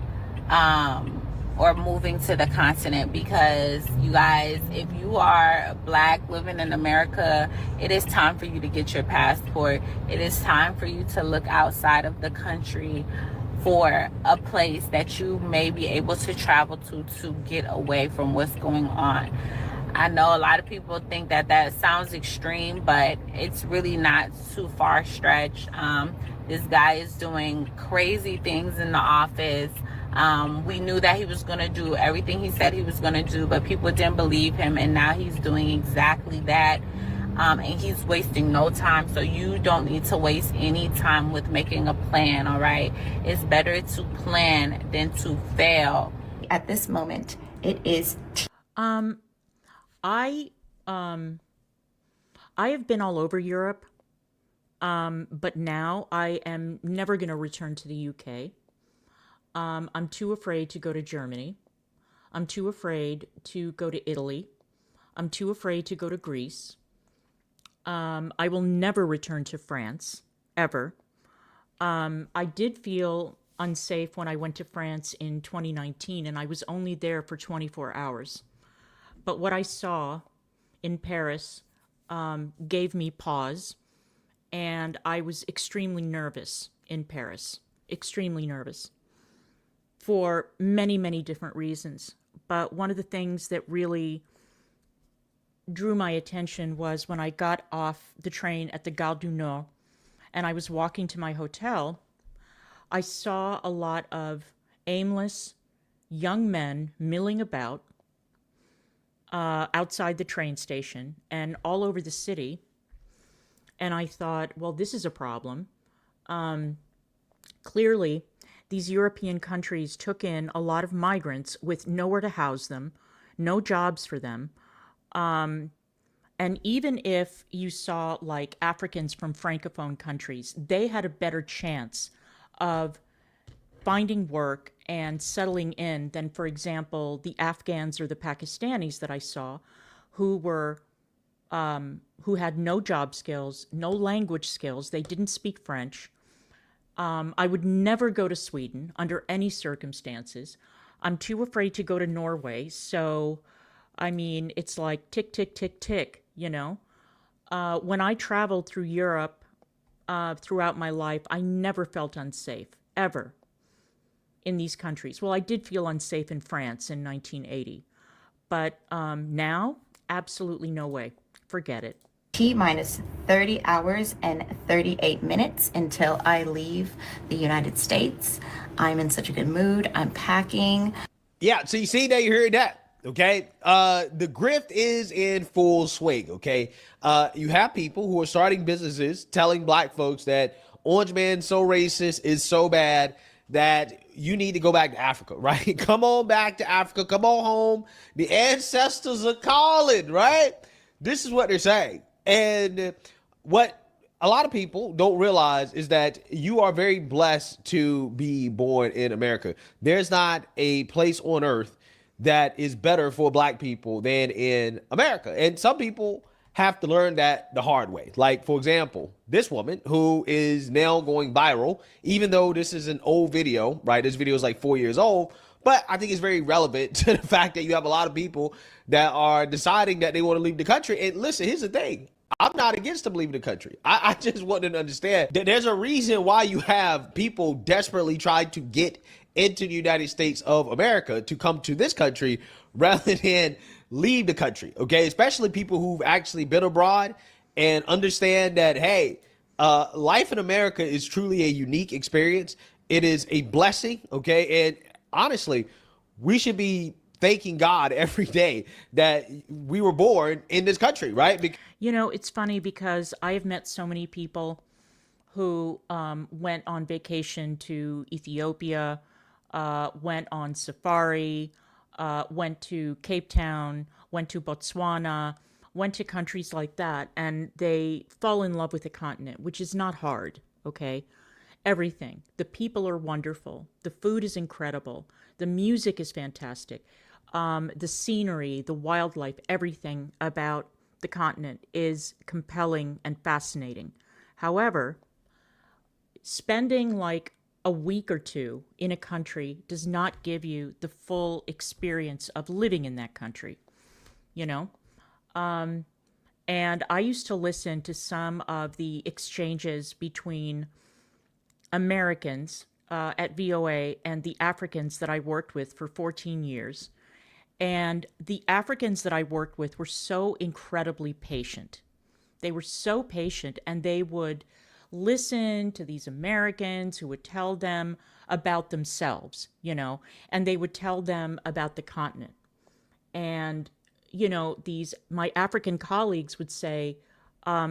or moving to the continent? Because you guys, if you are Black living in America, it is time for you to get your passport. It is time for you to look outside of the country for a place that you may be able to travel to get away from what's going on. I know a lot of people think that that sounds extreme, but it's really not too far stretched. This guy is doing crazy things in the office. We knew that he was going to do everything he said he was going to do, but people didn't believe him, and now he's doing exactly that. And he's wasting no time, so you don't need to waste any time with making a plan, all right? It's better to plan than to fail. At this moment, it is... I have been all over Europe, but now I am never going to return to the UK. I'm too afraid to go to Germany. I'm too afraid to go to Italy. I'm too afraid to go to Greece. I will never return to France, ever. I did feel unsafe when I went to France in 2019, and I was only there for 24 hours. But what I saw in Paris gave me pause, and I was extremely nervous in Paris, extremely nervous, for many, many different reasons. But one of the things that really drew my attention was when I got off the train at the Gare du Nord and I was walking to my hotel, I saw a lot of aimless young men milling about outside the train station and all over the city. And I thought, well, this is a problem. Clearly, these European countries took in a lot of migrants with nowhere to house them, no jobs for them. And even if you saw like Africans from Francophone countries, they had a better chance of finding work and settling in than, for example, the Afghans or the Pakistanis that I saw who had no job skills, no language skills. They didn't speak French. I would never go to Sweden under any circumstances. I'm too afraid to go to Norway. So, I mean, it's like tick, tick, tick, tick, you know. When I traveled through Europe throughout my life, I never felt unsafe, ever, in these countries. Well, I did feel unsafe in France in 1980. But now, absolutely no way. Forget it. T-minus 30 hours and 38 minutes until I leave the United States. I'm in such a good mood. I'm packing. Yeah, so you see that, you heard that, okay? The grift is in full swing, okay? You have people who are starting businesses telling black folks that Orange Man's so racist, is so bad that you need to go back to Africa, right? Come on back to Africa. Come on home. The ancestors are calling, right? This is what they're saying. And what a lot of people don't realize is that you are very blessed to be born in America. There's not a place on earth that is better for black people than in America. And some people have to learn that the hard way. Like, for example, this woman who is now going viral, even though this is an old video, right? This video is like 4 years old, but I think it's very relevant to the fact that you have a lot of people that are deciding that they want to leave the country. And listen, here's the thing. I'm not against them leaving the country. I just want them to understand that there's a reason why you have people desperately trying to get into the United States of America to come to this country rather than leave the country, okay? Especially people who've actually been abroad and understand that, hey, life in America is truly a unique experience. It is a blessing, okay? And honestly, we should be thanking God every day that we were born in this country, right? You know, it's funny because I have met so many people who went on vacation to Ethiopia, went on safari, went to Cape Town, went to Botswana, went to countries like that, and they fall in love with the continent, which is not hard, okay? Everything. The people are wonderful. The food is incredible. The music is fantastic. The scenery, the wildlife, everything about the continent is compelling and fascinating. However, spending like a week or two in a country does not give you the full experience of living in that country, you know? And I used to listen to some of the exchanges between Americans at VOA and the Africans that I worked with for 14 years. And the Africans that I worked with were so incredibly patient. They were so patient, and they would listen to these Americans who would tell them about themselves, you know, and they would tell them about the continent. And, you know, my African colleagues would say,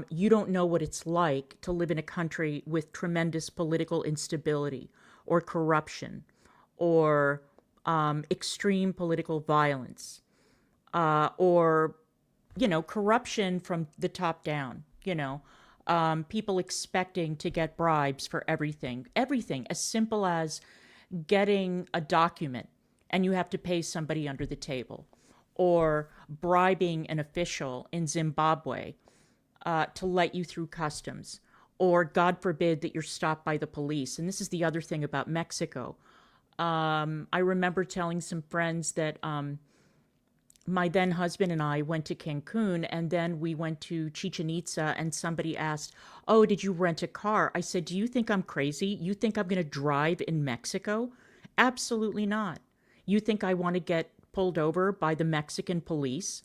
you don't know what it's like to live in a country with tremendous political instability or corruption or extreme political violence or, you know, corruption from the top down, you know, people expecting to get bribes for everything as simple as getting a document and you have to pay somebody under the table, or bribing an official in Zimbabwe to let you through customs, or God forbid that you're stopped by the police. And this is the other thing about Mexico. I remember telling some friends that my then husband and I went to Cancun, and then we went to Chichen Itza, and somebody asked, "Oh, did you rent a car?" I said, "Do you think I'm crazy? You think I'm going to drive in Mexico? Absolutely not. You think I want to get pulled over by the Mexican police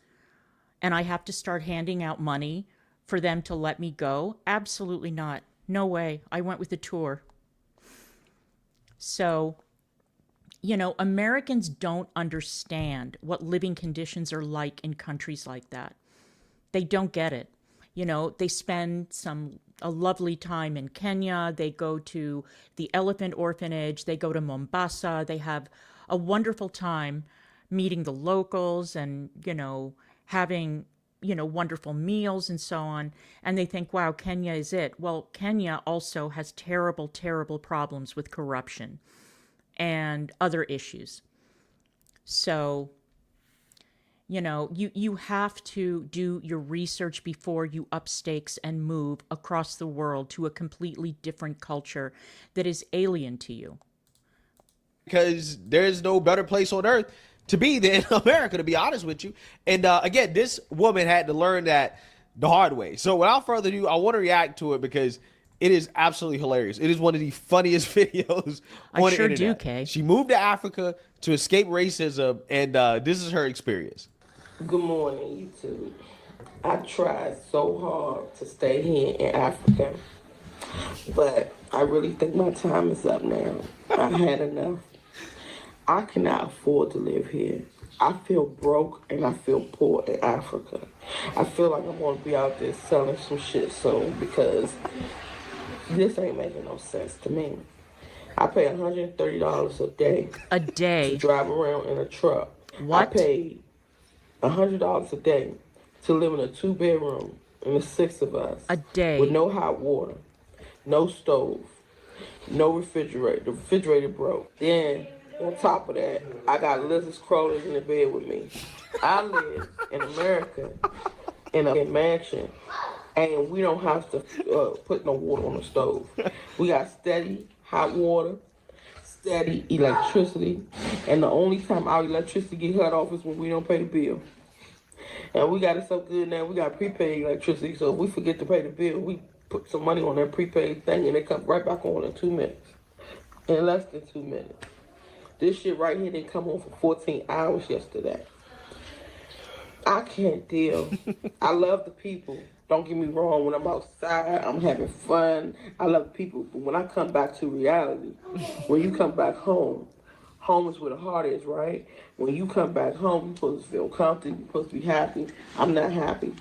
and I have to start handing out money for them to let me go? Absolutely not. No way. I went with a tour." So, you know, Americans don't understand what living conditions are like in countries like that. They don't get it. You know, they spend a lovely time in Kenya. They go to the elephant orphanage. They go to Mombasa. They have a wonderful time meeting the locals and, you know, having, you know, wonderful meals and so on. And they think, wow, Kenya is it. Well, Kenya also has terrible, terrible problems with corruption and other issues. So, you know, you have to do your research before you up stakes and move across the world to a completely different culture that is alien to you. Because there's no better place on earth to be than America, to be honest with you. And again, this woman had to learn that the hard way. So without further ado, I want to react to it because it is absolutely hilarious. It is one of the funniest videos on the internet. Do, Kay. She moved to Africa to escape racism, and this is her experience. Good morning, YouTube. I tried so hard to stay here in Africa, but I really think my time is up now. I had enough. I cannot afford to live here. I feel broke and I feel poor in Africa. I feel like I'm going to be out there selling some shit soon because this ain't making no sense to me. I pay $130 a day. A day? To drive around in a truck. What? I paid $100 a day to live in a 2-bedroom and the 6 of us. A day? With no hot water, no stove, no refrigerator. The refrigerator broke. Then, on top of that, I got lizards crawling in the bed with me. I live in America in a mansion, and we don't have to put no water on the stove. We got steady hot water, steady electricity, and the only time our electricity get cut off is when we don't pay the bill. And we got it so good now, we got prepaid electricity, so if we forget to pay the bill, we put some money on that prepaid thing, and it comes right back on in 2 minutes. In less than 2 minutes. This shit right here didn't come on for 14 hours yesterday. I can't deal. I love the people. Don't get me wrong. When I'm outside, I'm having fun. I love people. But when I come back to reality, when you come back home, home is where the heart is, right? When you come back home, you're supposed to feel comfortable. You're supposed to be happy. I'm not happy.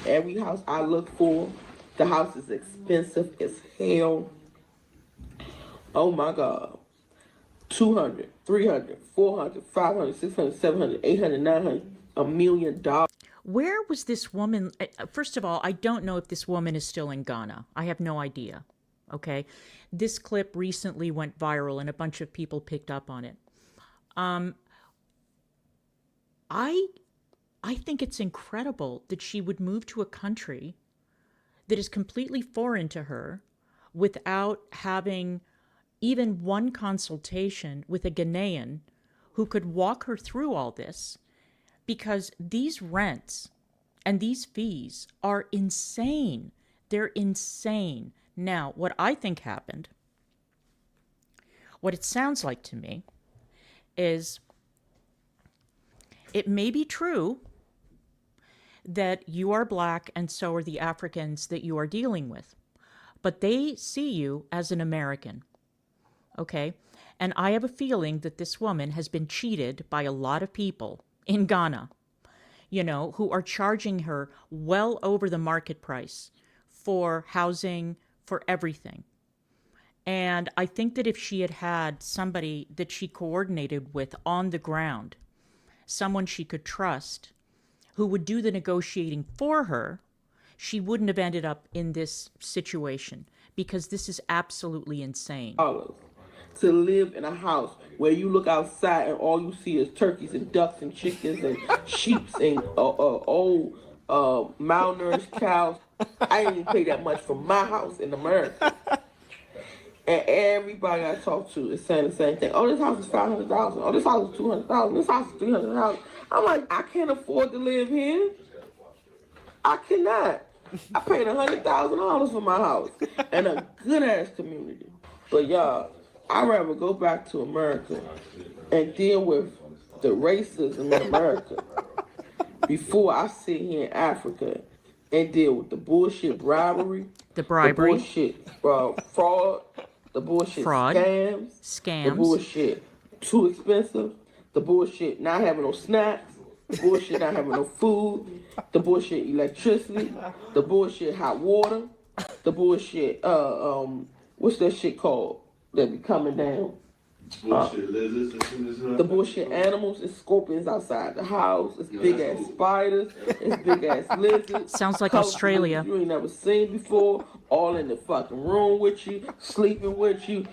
Every house I look for, the house is expensive as hell. Oh my God. 200, 300, 400, 500, 600, 700, 800, 900, $1 million. Where was this woman? First of all, I don't know if this woman is still in Ghana. I have no idea. Okay. This clip recently went viral and a bunch of people picked up on it. I think it's incredible that she would move to a country that is completely foreign to her without having even one consultation with a Ghanaian who could walk her through all this, because these rents and these fees are insane. They're insane. Now, what I think happened What it sounds like to me is it may be true that you are black and so are the Africans that you are dealing with, but they see you as an American, okay? And I have a feeling that this woman has been cheated by a lot of people in Ghana, you know, who are charging her well over the market price for housing, for everything. And I think that if she had had somebody that she coordinated with on the ground, someone she could trust, who would do the negotiating for her, she wouldn't have ended up in this situation, because this is absolutely insane. To live in a house where you look outside and all you see is turkeys and ducks and chickens and sheep and old malnourished cows. I didn't even pay that much for my house in America. And everybody I talk to is saying the same thing. Oh, this house is $500,000. Oh, this house is $200,000. This house is $300,000. I'm like, I can't afford to live here. I cannot. I paid $100,000 for my house and a good ass community. But y'all, I'd rather go back to America and deal with the racism in America before I sit here in Africa and deal with the bullshit bribery, the bribery, the bullshit fraud, the bullshit scams, the bullshit too expensive, the bullshit not having no snacks, the bullshit not having no food, the bullshit electricity, the bullshit hot water, the bullshit what's that shit called that be coming down? The bullshit animals and scorpions outside the house. It's big ass spiders. It's big ass lizards. Sounds like Australia. You ain't never seen before. All in the fucking room with you, sleeping with you.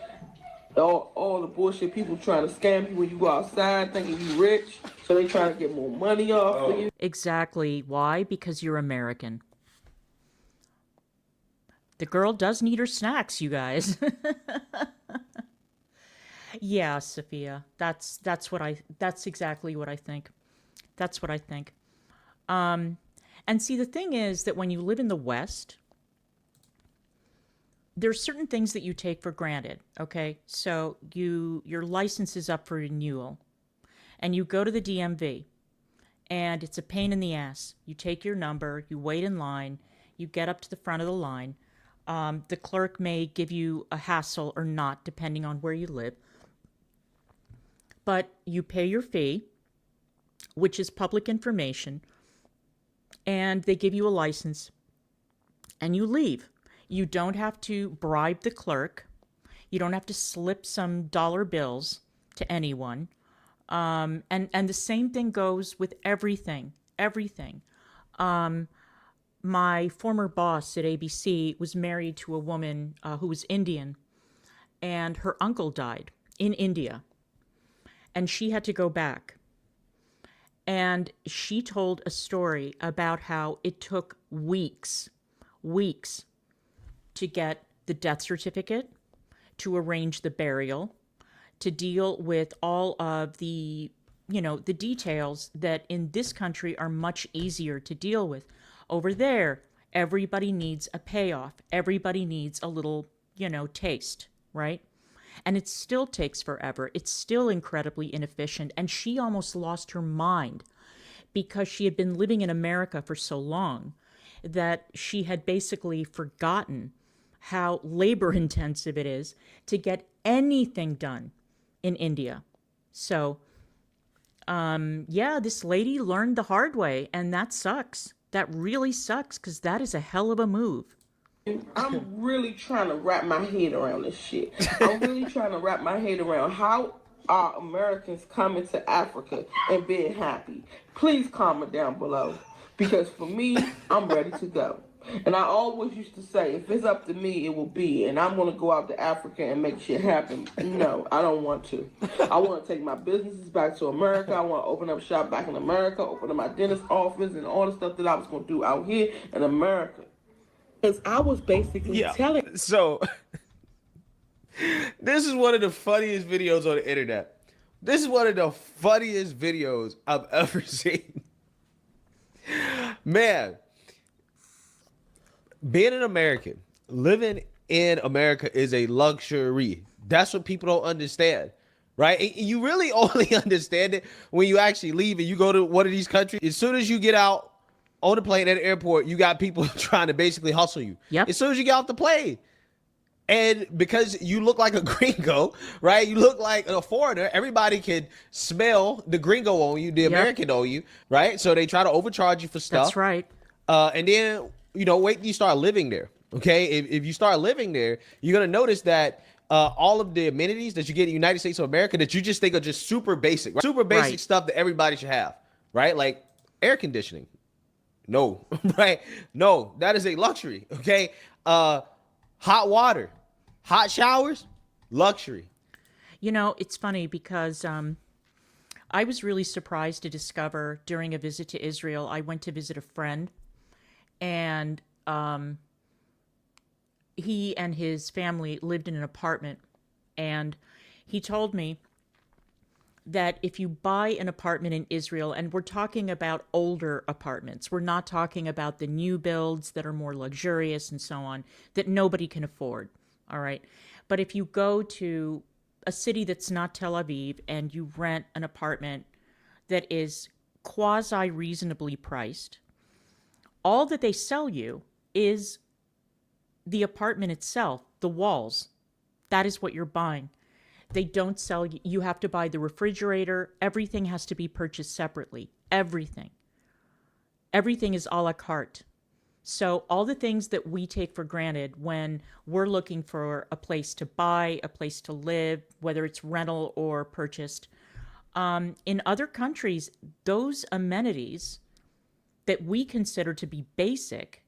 All the bullshit people trying to scam you when you go outside thinking you rich. So they trying to get more money off of you. Exactly. Why? Because you're American. The girl does need her snacks, you guys. Yeah, Sophia, that's exactly what I think. That's what I think. And see, the thing is that when you live in the West, there's certain things that you take for granted, okay? So your license is up for renewal, and you go to the DMV, and it's a pain in the ass. You take your number, you wait in line, you get up to the front of the line. The clerk may give you a hassle or not, depending on where you live. But you pay your fee, which is public information, and they give you a license, and you leave. You don't have to bribe the clerk. You don't have to slip some dollar bills to anyone. And the same thing goes with everything. My former boss at ABC was married to a woman who was Indian, and her uncle died in India. And she had to go back. And she told a story about how it took weeks to get the death certificate, to arrange the burial, to deal with all of the, the details that in this country are much easier to deal with. Over there, everybody needs a payoff. Everybody needs a little, taste, right? And it still takes forever. It's still incredibly inefficient. And she almost lost her mind because she had been living in America for so long that she had basically forgotten how labor intensive it is to get anything done in India. So, this lady learned the hard way, and that sucks. That really sucks, because that is a hell of a move. I'm really trying to wrap my head around this shit. I'm really trying to wrap my head around how are Americans coming to Africa and being happy. Please comment down below, because for me, I'm ready to go. And I always used to say, if it's up to me, it will be. And I'm going to go out to Africa and make shit happen. No, I don't want to. I want to take my businesses back to America. I want to open up shop back in America, open up my dentist office and all the stuff that I was going to do out here in America. Because I was basically telling. So, this is one of the funniest videos on the internet. This is one of the funniest videos I've ever seen. Man, being an American, living in America is a luxury. That's what people don't understand, right? You really only understand it when you actually leave and you go to one of these countries. As soon as you get out on the plane at the airport, you got people trying to basically hustle you. Yep. As soon as you get off the plane. And because you look like a gringo, right? You look like a foreigner. Everybody can smell the gringo on you, the American on you, right? So they try to overcharge you for stuff. That's right. And then, wait till you start living there, okay? If you start living there, you're going to notice that all of the amenities that you get in the United States of America that you just think are just super basic, right? Super basic stuff that everybody should have, right? Like air conditioning. No, right? No, that is a luxury, okay? Hot water, hot showers, luxury. It's funny because I was really surprised to discover during a visit to Israel, I went to visit a friend, and he and his family lived in an apartment, and he told me that if you buy an apartment in Israel, and we're talking about older apartments, we're not talking about the new builds that are more luxurious and so on, that nobody can afford, all right? But if you go to a city that's not Tel Aviv and you rent an apartment that is quasi-reasonably priced, all that they sell you is the apartment itself, the walls. That is what you're buying. They don't sell you. You have to buy the refrigerator. Everything has to be purchased separately. Everything. Everything is a la carte. So all the things that we take for granted when we're looking for a place to buy, a place to live, whether it's rental or purchased, in other countries, those amenities that we consider to be basic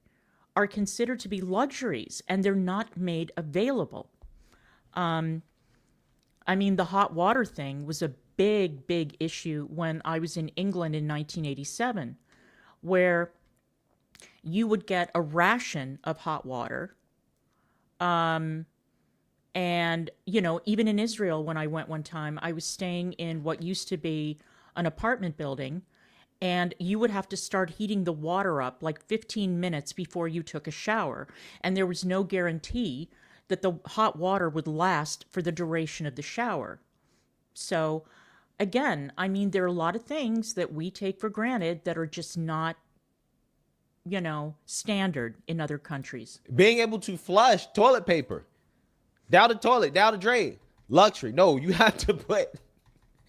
are considered to be luxuries, and they're not made available. The hot water thing was a big, big issue when I was in England in 1987, where you would get a ration of hot water. And, even in Israel, when I went one time, I was staying in what used to be an apartment building, and you would have to start heating the water up like 15 minutes before you took a shower. And there was no guarantee that the hot water would last for the duration of the shower. So again, there are a lot of things that we take for granted that are just not, standard in other countries. Being able to flush toilet paper down the toilet, down the drain, luxury. No, you have to put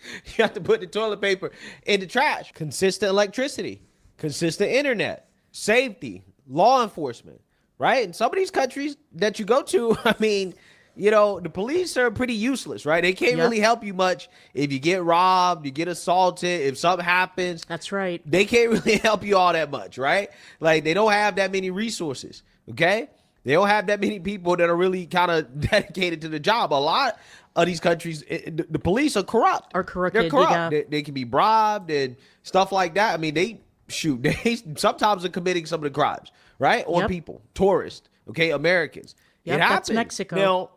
the toilet paper in the trash. Consistent electricity, consistent internet, safety, law enforcement. Right? In some of these countries that you go to, the police are pretty useless, right? They can't really help you much if you get robbed, you get assaulted, if something happens. That's right. They can't really help you all that much, right? Like, they don't have that many resources, okay? They don't have that many people that are really kind of dedicated to the job. A lot of these countries, the police are corrupt. Are corrupted. They're corrupt. They can be bribed and stuff like that. They sometimes are committing some of the crimes, right? On people, tourists, okay, Americans. Yep, it happens. that's Mexico. Now,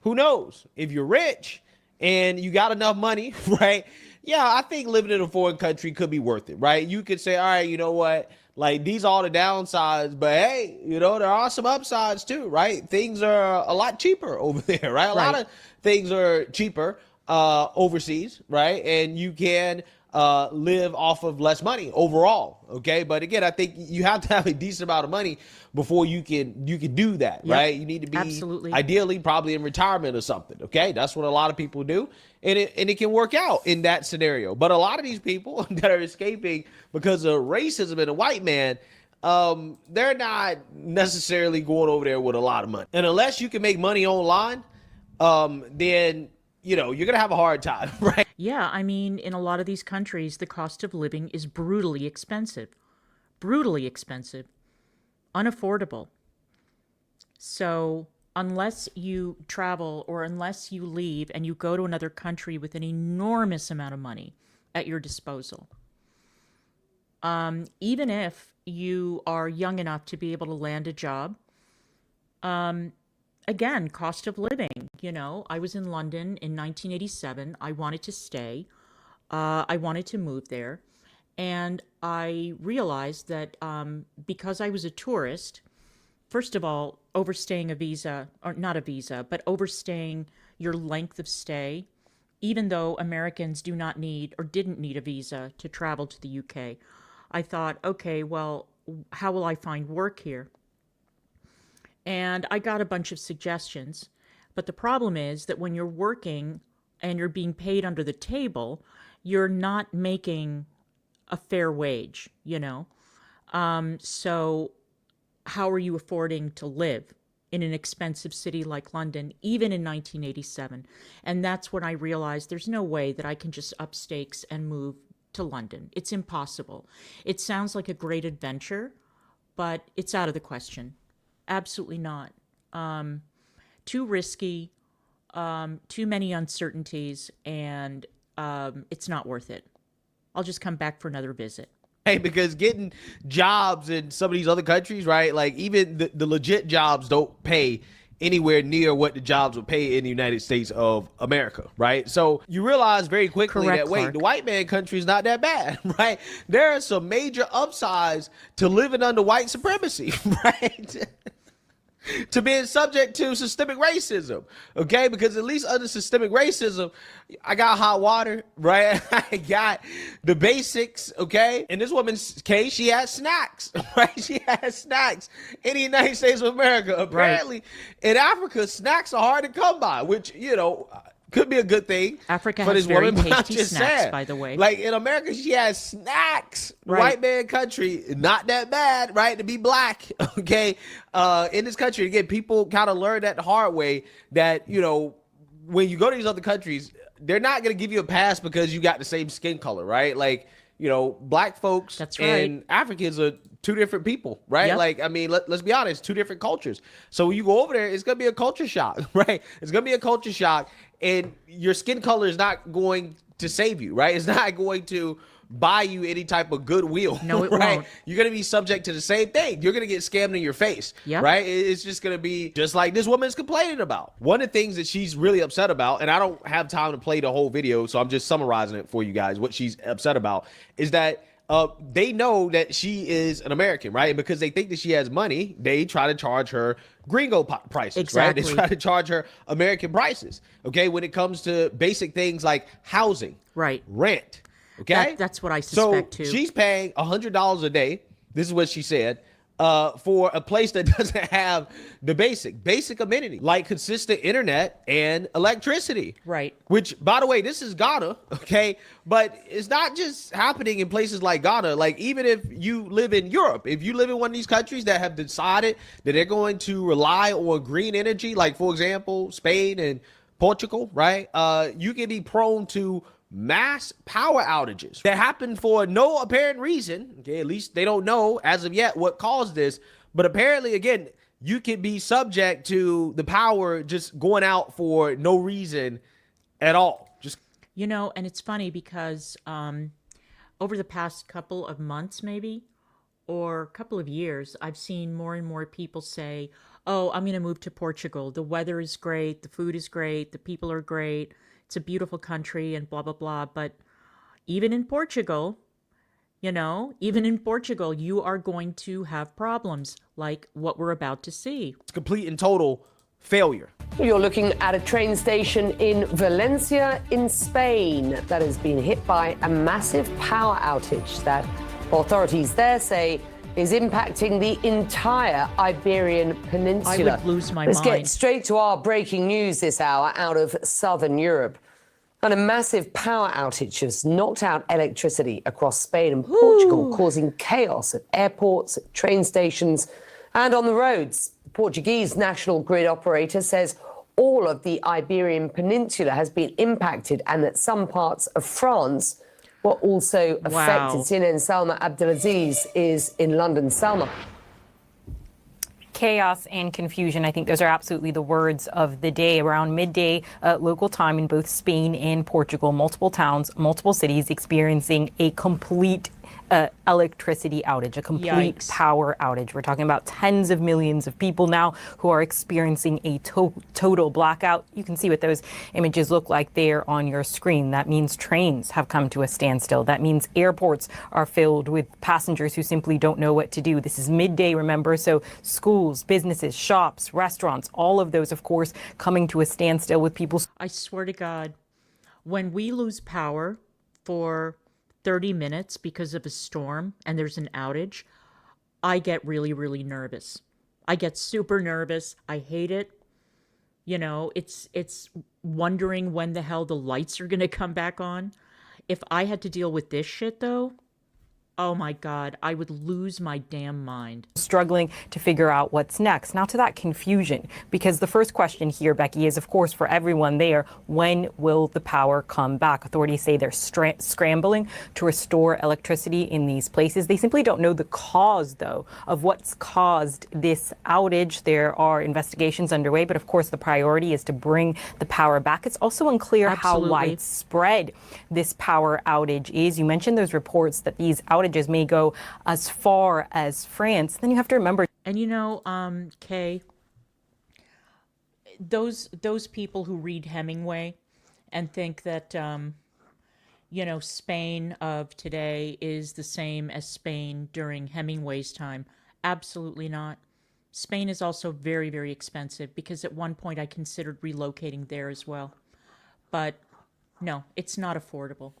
who knows? If you're rich and you got enough money, right? Yeah, I think living in a foreign country could be worth it, right? You could say, all right, you know what? Like, these are all the downsides, but hey, there are some upsides too, right? Things are a lot cheaper over there, right? A lot of things are cheaper overseas, right? And you can live off of less money overall, okay? But again, I think you have to have a decent amount of money before you can do that, right? You need to be ideally probably in retirement or something, okay? That's what a lot of people do, and it can work out in that scenario. But a lot of these people that are escaping because of racism and a white man, they're not necessarily going over there with a lot of money. And unless you can make money online, then you're going to have a hard time, right? Yeah, in a lot of these countries, the cost of living is brutally expensive, unaffordable. So unless you travel or unless you leave and you go to another country with an enormous amount of money at your disposal, even if you are young enough to be able to land a job, again, cost of living. I was in London in 1987. I wanted to stay. I wanted to move there. And I realized that because I was a tourist, first of all, overstaying a visa, or not a visa, but overstaying your length of stay, even though Americans do not need or didn't need a visa to travel to the UK. I thought, okay, well, how will I find work here? And I got a bunch of suggestions. But the problem is that when you're working and you're being paid under the table, you're not making a fair wage, you know? So how are you affording to live in an expensive city like London, even in 1987? And that's when I realized there's no way that I can just up stakes and move to London. It's impossible. It sounds like a great adventure, but it's out of the question. Absolutely not. Too risky, too many uncertainties, and it's not worth it. I'll just come back for another visit. Hey, because getting jobs in some of these other countries, right? Like even the legit jobs don't pay anywhere near what the jobs would pay in the United States of America, right? So you realize very quickly Correct, that, wait, Clark. the white man country is not that bad, right? There are some major upsides to living under white supremacy, right? To being subject to systemic racism, okay? Because at least under systemic racism, I got hot water, right? I got the basics, okay? In this woman's case, she had snacks, right? She had snacks in the United States of America. Apparently, in Africa, snacks are hard to come by, which, you know, could be a good thing. Africa for has this very woman, but I'm tasty just snacks, saying, by the way. Like in America, she has snacks. Right. White man country, not that bad, right? To be black, okay? In this country, again, people kind of learn that the hard way that, you know, when you go to these other countries, they're not going to give you a pass because you got the same skin color, right? Like, you know, black folks and Africans are two different people, right? Yep. Like, I mean, let's be honest, two different cultures. So when you go over there, it's going to be a culture shock, right? It's going to be a culture shock, and your skin color is not going to save you, right? It's not going to buy you any type of goodwill. No, it right? won't. You're going to be subject to the same thing. You're going to get scammed in your face, Yep. right? It's just going to be just like this woman's complaining about. One of the things that she's really upset about, and I don't have time to play the whole video, so I'm just summarizing it for you guys, what she's upset about, is that they know that she is an American, right? And because they think that she has money, they try to charge her gringo prices, Exactly. right? They try to charge her American prices, okay? When it comes to basic things like housing, right, rent, okay? That's what I suspect, so too. She's paying $100 a day. This is what she said. For a place that doesn't have the basic amenity like consistent internet and electricity. Right. Which, by the way, this is Ghana, okay? But it's not just happening in places like Ghana. Like, even if you live in Europe, if you live in one of these countries that have decided that they're going to rely on green energy, like, for example, Spain and Portugal, right? You can be prone to mass power outages that happen for no apparent reason. Okay, at least they don't know as of yet what caused this. But apparently, again, you can be subject to the power just going out for no reason at all. Just, you know, and it's funny because over the past couple of months, maybe, or a couple of years, I've seen more and more people say, oh, I'm going to move to Portugal. The weather is great. The food is great. The people are great. It's a beautiful country and blah, blah, blah. But even in Portugal, you know, even in Portugal, you are going to have problems like what we're about to see. It's complete and total failure. You're looking at a train station in Valencia in Spain that has been hit by a massive power outage that authorities there say is impacting the entire Iberian Peninsula. I would lose my Let's mind. get straight to our breaking news this hour out of southern Europe. And a massive power outage has knocked out electricity across Spain and Portugal, causing chaos at airports, at train stations, and on the roads. The Portuguese national grid operator says all of the Iberian Peninsula has been impacted and that some parts of France were also affected. Wow. CNN's Salma Abdelaziz is in London. Salma. Chaos and confusion. I think those are absolutely the words of the day. Around midday local time in both Spain and Portugal, multiple towns, multiple cities experiencing a complete electricity outage, a complete Yikes. power outage. We're talking about tens of millions of people now who are experiencing a total blackout. You can see what those images look like there on your screen. That means trains have come to a standstill. That means airports are filled with passengers who simply don't know what to do. This is midday, remember, so schools, businesses, shops, restaurants, all of those, of course, coming to a standstill with people. I swear to God, when we lose power for 30 minutes because of a storm and there's an outage, I get really, really nervous. I get super nervous. I hate it. You know, it's wondering when the hell the lights are going to come back on. If I had to deal with this shit, though, oh my God, I would lose my damn mind. Struggling to figure out what's next. Now to that confusion, because the first question here, Becky, is of course for everyone there, when will the power come back? Authorities say they're scrambling to restore electricity in these places. They simply don't know the cause, though, of what's caused this outage. There are investigations underway, but of course the priority is to bring the power back. It's also unclear how widespread this power outage is. You mentioned those reports that these outages may go as far as France. Then you have to remember. And you know, Kay, those people who read Hemingway and think that, you know, Spain of today is the same as Spain during Hemingway's time. Absolutely not. Spain is also very, very expensive because at one point I considered relocating there as well. But no, it's not affordable.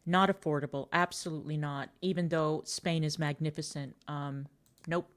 Not affordable. Absolutely not. Even though Spain is magnificent. Nope.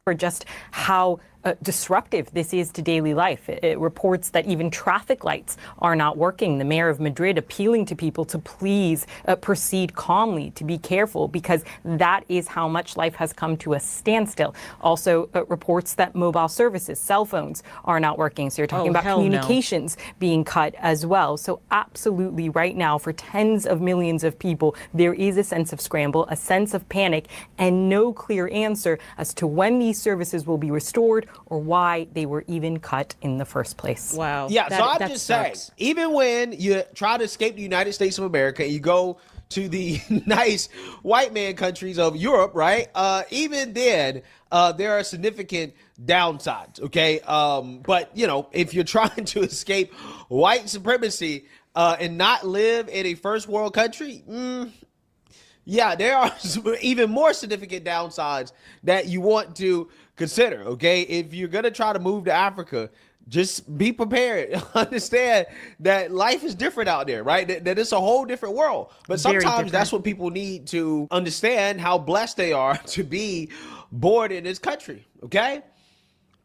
For just how disruptive this is to daily life. It reports that even traffic lights are not working. The mayor of Madrid appealing to people to please proceed calmly, to be careful, because that is how much life has come to a standstill. Also reports that mobile services, cell phones, are not working. So you're talking about communications being cut as well. So absolutely right now, for tens of millions of people, there is a sense of scramble, a sense of panic, and no clear answer as to when these services will be restored or why they were even cut in the first place. Wow. Yeah, so I'm just saying, even when you try to escape the United States of America and you go to the nice white man countries of Europe, right? Even then, there are significant downsides, okay? But, you know, if you're trying to escape white supremacy and not live in a first world country, yeah, there are even more significant downsides that you want to consider, okay? If you're going to try to move to Africa, just be prepared. Understand that life is different out there, right? That it's a whole different world. But sometimes that's what people need to understand, how blessed they are to be born in this country, okay?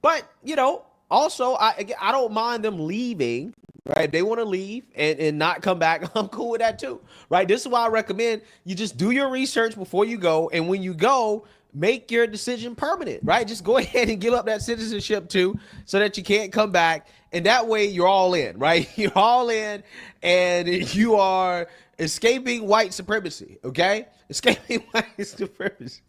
But, you know, also, I don't mind them leaving, right? If they want to leave and not come back, I'm cool with that too, right? This is why I recommend you just do your research before you go. And when you go, make your decision permanent, right? Just go ahead and give up that citizenship too, so that you can't come back. And that way you're all in, right? You're all in and you are escaping white supremacy, okay? Escaping white supremacy.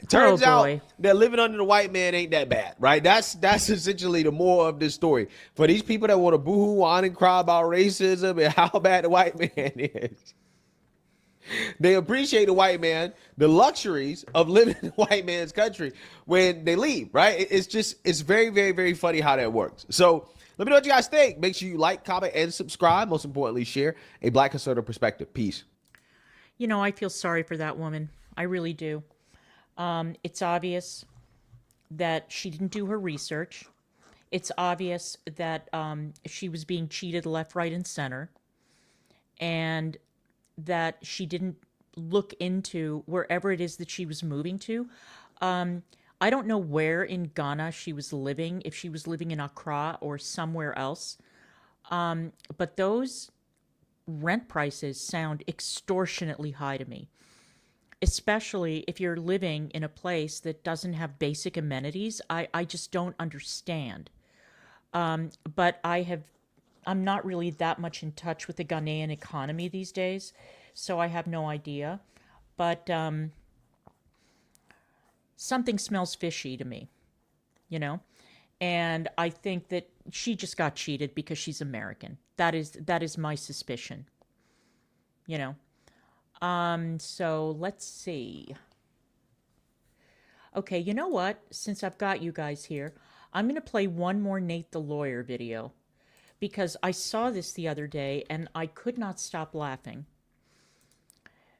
Turns out that living under the white man ain't that bad, right? That's essentially the moral of this story. For these people that want to boo-hoo on and cry about racism and how bad the white man is, they appreciate the white man, the luxuries of living in the white man's country when they leave, right? It's very, very, very funny how that works. So let me know what you guys think. Make sure you like, comment, and subscribe. Most importantly, share a Black conservative perspective. Peace. You know, I feel sorry for that woman. I really do. It's obvious that she didn't do her research. It's obvious that she was being cheated left, right, and center. And that she didn't look into wherever it is that she was moving to. I don't know where in Ghana she was living, if she was living in Accra or somewhere else. But those rent prices sound extortionately high to me. Especially if you're living in a place that doesn't have basic amenities. I just don't understand. But I'm not really that much in touch with the Ghanaian economy these days, so I have no idea. But something smells fishy to me, you know? And I think that she just got cheated because she's American. That is my suspicion. you know. So let's see. Okay, you know what? Since I've got you guys here, I'm going to play one more Nate the Lawyer video because I saw this the other day and I could not stop laughing.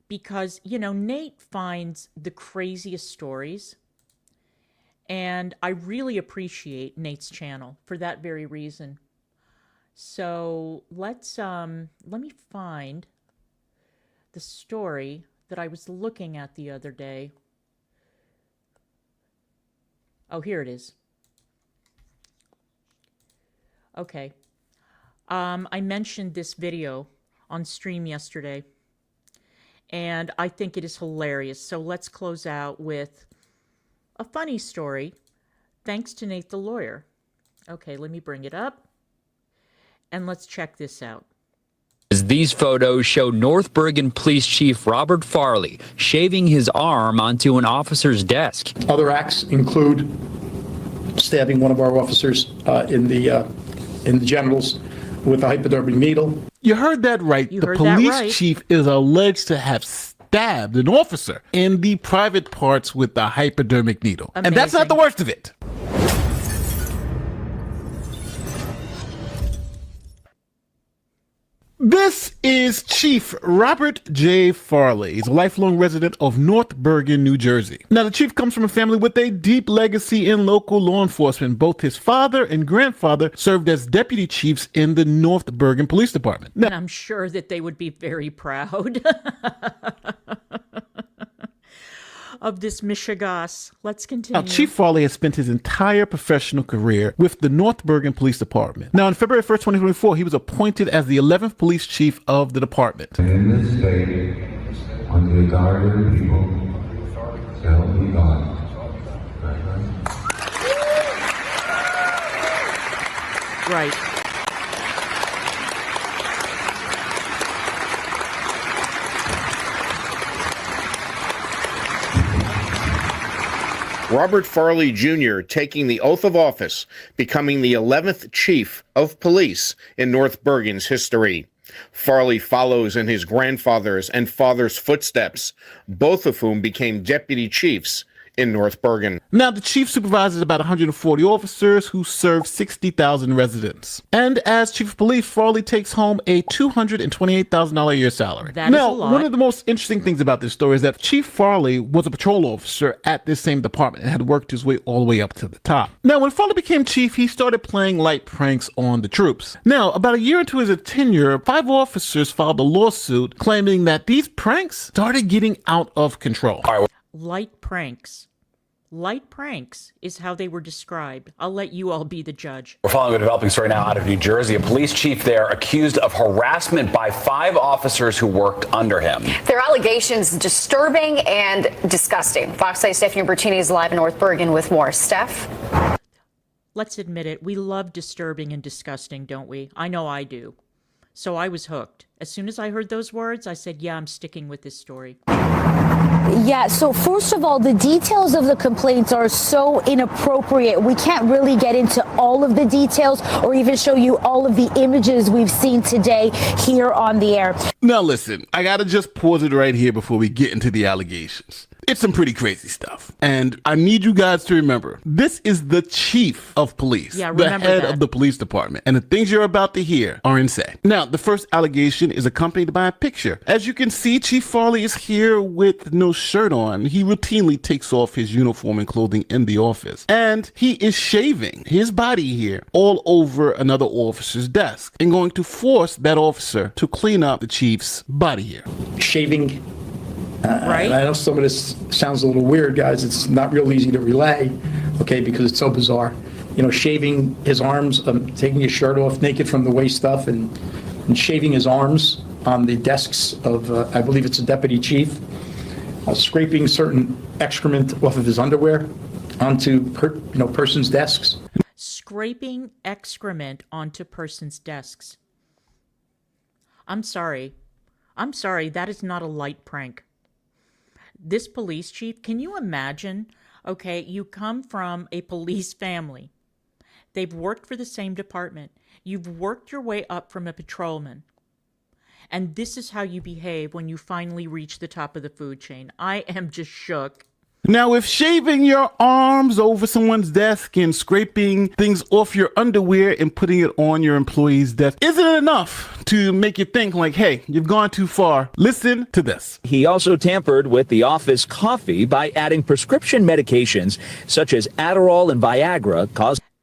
Because, you know, Nate finds the craziest stories, and I really appreciate Nate's channel for that very reason. So let me find the story that I was looking at the other day. Oh, here it is. Okay. I mentioned this video on stream yesterday, and I think it is hilarious. So let's close out with a funny story, thanks to Nate the Lawyer. Okay, let me bring it up, and let's check this out. These photos show North Bergen Police Chief Robert Farley shaving his arm onto an officer's desk. Other acts include stabbing one of our officers in the genitals with a hypodermic needle. You heard that right. You the heard that police right. chief is alleged to have stabbed an officer in the private parts with the hypodermic needle. Amazing. And that's not the worst of it. This is Chief Robert J. Farley. He's a lifelong resident of North Bergen, New Jersey. Now, the chief comes from a family with a deep legacy in local law enforcement. Both his father and grandfather served as deputy chiefs in the North Bergen Police Department. Now, And I'm sure that they would be very proud of this Michigas. Let's continue. now, Chief Farley has spent his entire professional career with the North Bergen Police Department. Now, on February 1st, 2024, he was appointed as the 11th police chief of the department. In this state, under the guard of the people, shall be God. Right. Robert Farley Jr. taking the oath of office, becoming the 11th chief of police in North Bergen's history. Farley follows in his grandfather's and father's footsteps, both of whom became deputy chiefs in North Bergen. Now, the chief supervises about 140 officers who serve 60,000 residents. And as chief of police, Farley takes home a $228,000 a year salary. That is a lot. One of the most interesting things about this story is that Chief Farley was a patrol officer at this same department and had worked his way all the way up to the top. Now, when Farley became chief, he started playing light pranks on the troops. Now, about a year into his tenure, 5 officers filed a lawsuit claiming that these pranks started getting out of control. Light pranks. Light pranks is how they were described. I'll let you all be the judge. We're following a developing story now out of New Jersey. A police chief there accused of harassment by 5 officers who worked under him. Their allegations disturbing and disgusting. Fox 8 Stephanie Bertini is live in North Bergen with more. Steph? Let's admit it, we love disturbing and disgusting, don't we? I know I do. So I was hooked. As soon as I heard those words, I said, yeah, I'm sticking with this story. Yeah, so first of all, the details of the complaints are so inappropriate. We can't really get into all of the details or even show you all of the images we've seen today here on the air. Now listen, I gotta just pause it right here before we get into the allegations. It's some pretty crazy stuff. And I need you guys to remember, this is the chief of police, Yeah, the remember head that. of the police department. And the things you're about to hear are insane. Now, the first allegation is accompanied by a picture. As you can see, Chief Farley is here with no shirt on. He routinely takes off his uniform and clothing in the office. And he is shaving his body here all over another officer's desk and going to force that officer to clean up the chief's body here. Shaving. Right. I know some of this sounds a little weird, guys. It's not real easy to relay, okay, because it's so bizarre. You know, shaving his arms, taking his shirt off naked from the waist up, and shaving his arms on the desks of, I believe it's a deputy chief, scraping certain excrement off of his underwear onto persons' desks. Scraping excrement onto persons' desks. I'm sorry. That is not a light prank. This police chief, can you imagine? Okay, you come from a police family. They've worked for the same department. You've worked your way up from a patrolman. And this is how you behave when you finally reach the top of the food chain. I am just shook. Now, if shaving your arms over someone's desk and scraping things off your underwear and putting it on your employee's desk isn't enough to make you think like, hey, you've gone too far, listen to this. He also tampered with the office coffee by adding prescription medications such as Adderall and Viagra